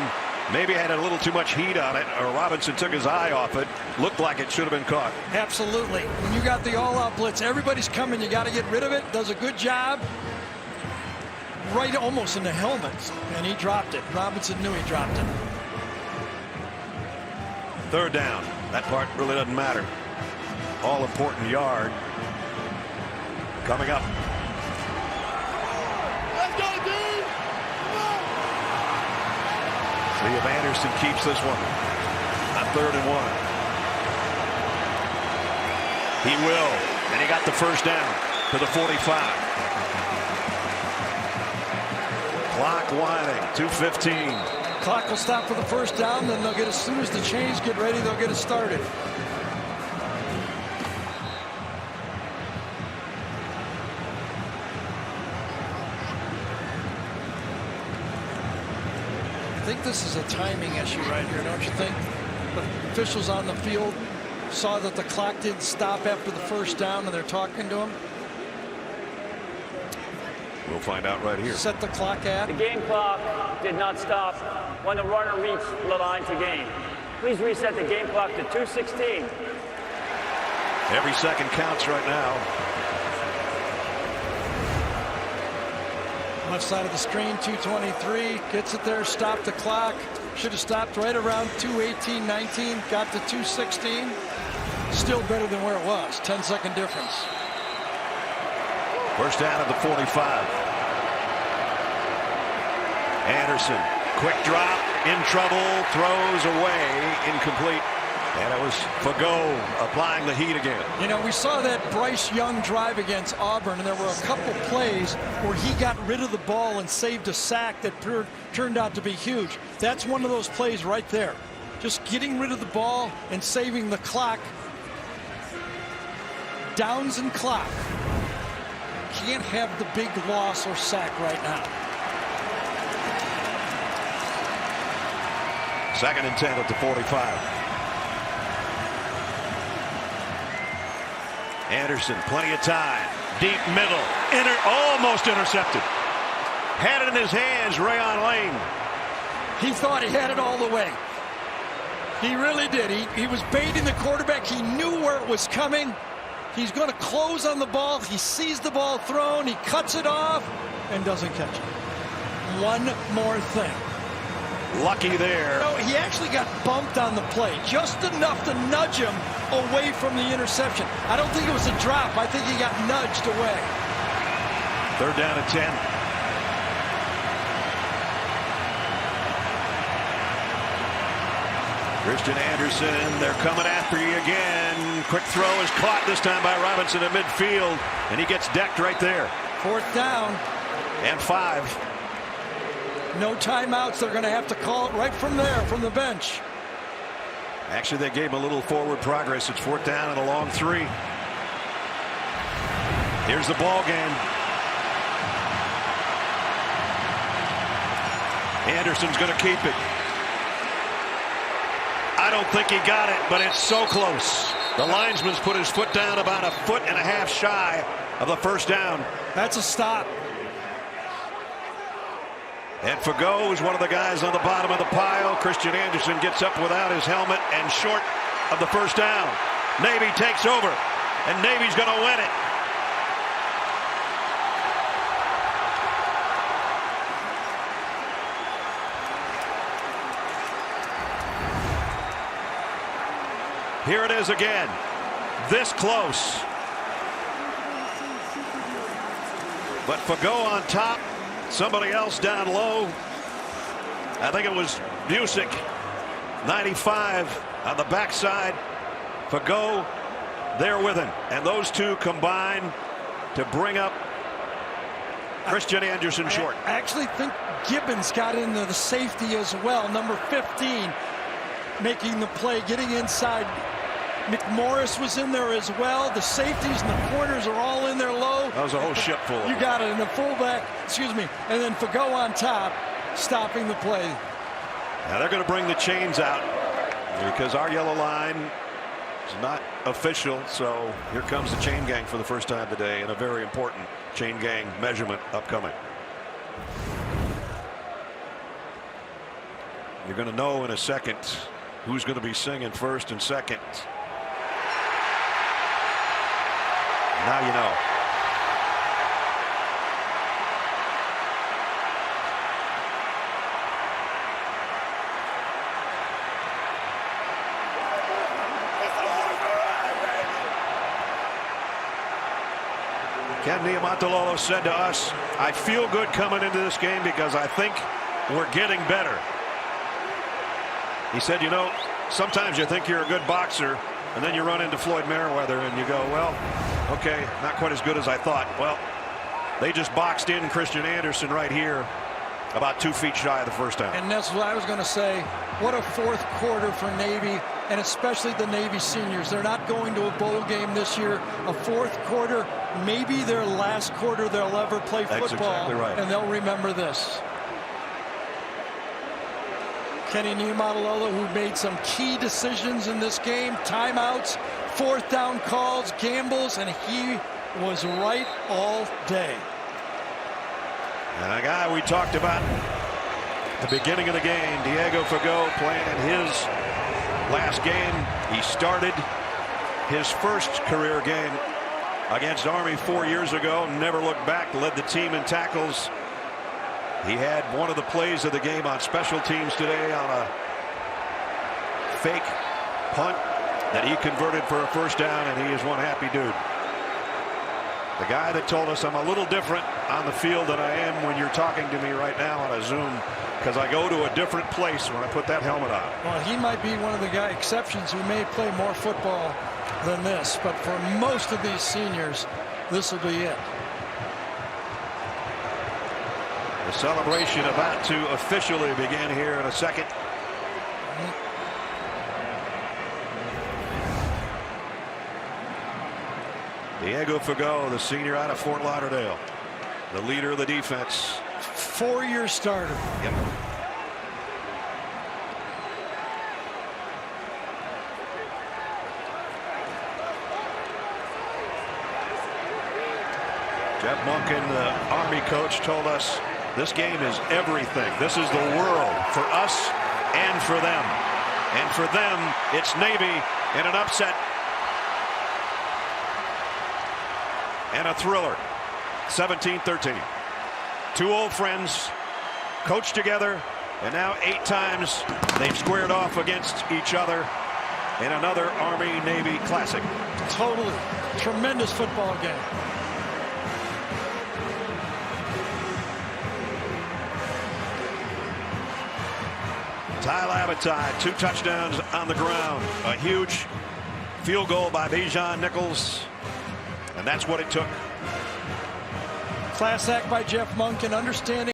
A: Maybe had a little too much heat on it, or Robinson took his eye off it. Looked like it should have been caught.
B: Absolutely. When you got the all-out blitz, everybody's coming. You got to get rid of it. Does a good job. Right almost in the helmet, and he dropped it. Robinson knew he dropped it.
A: Third down. That part really doesn't matter. All important yard coming up.
L: Let's go, dude!
A: See if Anderson keeps this one on 3rd and 1. He will, and he got the first down to the 45. Clock winding, 2:15.
B: Clock will stop for the first down, then they'll get, as soon as the chains get ready, they'll get it started. I think this is a timing issue right here, don't you think? The officials on the field saw that the clock didn't stop after the first down, and they're talking to him.
A: We'll find out right here.
B: Set the clock at.
F: The game clock did not stop when the runner reached the line to gain. Please reset the game clock to 2:16.
A: Every second counts right now.
B: Left side of the screen, 2:23. Gets it there, stopped the clock. Should have stopped right around 2:18, 19. Got to 2:16. Still better than where it was. 10-second difference.
A: First down at the 45. Anderson, quick drop, in trouble, throws away, incomplete. And it was Fagot applying the heat again.
B: You know, we saw that Bryce Young drive against Auburn, and there were a couple plays where he got rid of the ball and saved a sack that turned out to be huge. That's one of those plays right there. Just getting rid of the ball and saving the clock. Downs and clock. Can't have the big loss or sack right now.
A: 2nd and 10 at the 45. Anderson, plenty of time. Deep middle. Almost intercepted. Had it in his hands, Rayon Lane.
B: He thought he had it all the way. He really did. He was baiting the quarterback. He knew where it was coming. He's going to close on the ball. He sees the ball thrown. He cuts it off and doesn't catch it. One more thing.
A: Lucky there.
B: No, he actually got bumped on the play. Just enough to nudge him away from the interception. I don't think it was a drop. I think he got nudged away.
A: 3rd down and 10. Christian Anderson, they're coming after you again. Quick throw is caught this time by Robinson at midfield, and he gets decked right there.
B: 4th down.
A: And 5.
B: No timeouts. They're going to have to call it right from there, from the bench.
A: Actually, they gave him a little forward progress. It's 4th down and a long 3. Here's the ball game. Anderson's going to keep it. I don't think he got it, but it's so close. The linesman's put his foot down about 1.5 feet shy of the first down.
B: That's a stop.
A: And Fagot is one of the guys on the bottom of the pile. Christian Anderson gets up without his helmet and short of the first down. Navy takes over, and Navy's going to win it. Here it is again. This close. But Fagot on top. Somebody else down low. I think it was Busick, 95 on the backside. Fagot there with him, and those two combine to bring up Christian Anderson short.
B: I actually think Gibbons got into the safety as well. Number 15 making the play, getting inside. McMorris was in there as well. The safeties and the corners are all in there low.
A: That was a whole ship full.
B: You got it. And the fullback, excuse me, and then Fagot on top, stopping the play.
A: Now they're going to bring the chains out because our yellow line is not official. So here comes the chain gang for the first time today, and a very important chain gang measurement upcoming. You're going to know in a second who's going to be singing first and second. Now you know. Ken Niumatalolo said to us, I feel good coming into this game because I think we're getting better. He said, you know, sometimes you think you're a good boxer and then you run into Floyd Mayweather and you go, well, okay, not quite as good as I thought. Well, they just boxed in Christian Anderson right here, about 2 feet shy of the first time.
B: And that's what I was going to say. What a fourth quarter for Navy, and especially the Navy seniors. They're not going to a bowl game this year. A fourth quarter, maybe their last quarter they'll ever play football.
A: That's exactly right.
B: And they'll remember this. Kenny Niumatalolo, who made some key decisions in this game, timeouts, fourth down calls, gambles, and he was right all day.
A: And a guy we talked about at the beginning of the game, Diego Fagot, playing in his last game. He started his first career game against Army 4 years ago, never looked back, led the team in tackles. He had one of the plays of the game on special teams today on a fake punt that he converted for a first down, and he is one happy dude. The guy that told us I'm a little different on the field than I am when you're talking to me right now on a Zoom, because I go to a different place when I put that helmet on.
B: Well, he might be one of the exceptions who may play more football than this, but for most of these seniors, this will be it.
A: The celebration about to officially begin here in a second. Diego Fagot, the senior out of Fort Lauderdale, the leader of the defense.
B: 4-year starter.
A: Yep. Jeff Monken, the Army coach, told us this game is everything. This is the world for us and for them. And for them, it's Navy in an upset and a thriller. 17-13. Two old friends coached together, and now 8 times they've squared off against each other in another Army-Navy classic.
B: Totally. Tremendous football game.
A: Ty Labatide, 2 touchdowns on the ground. A huge field goal by Bijan Nichols. And that's what it took.
B: Class act by Jeff Monken, understanding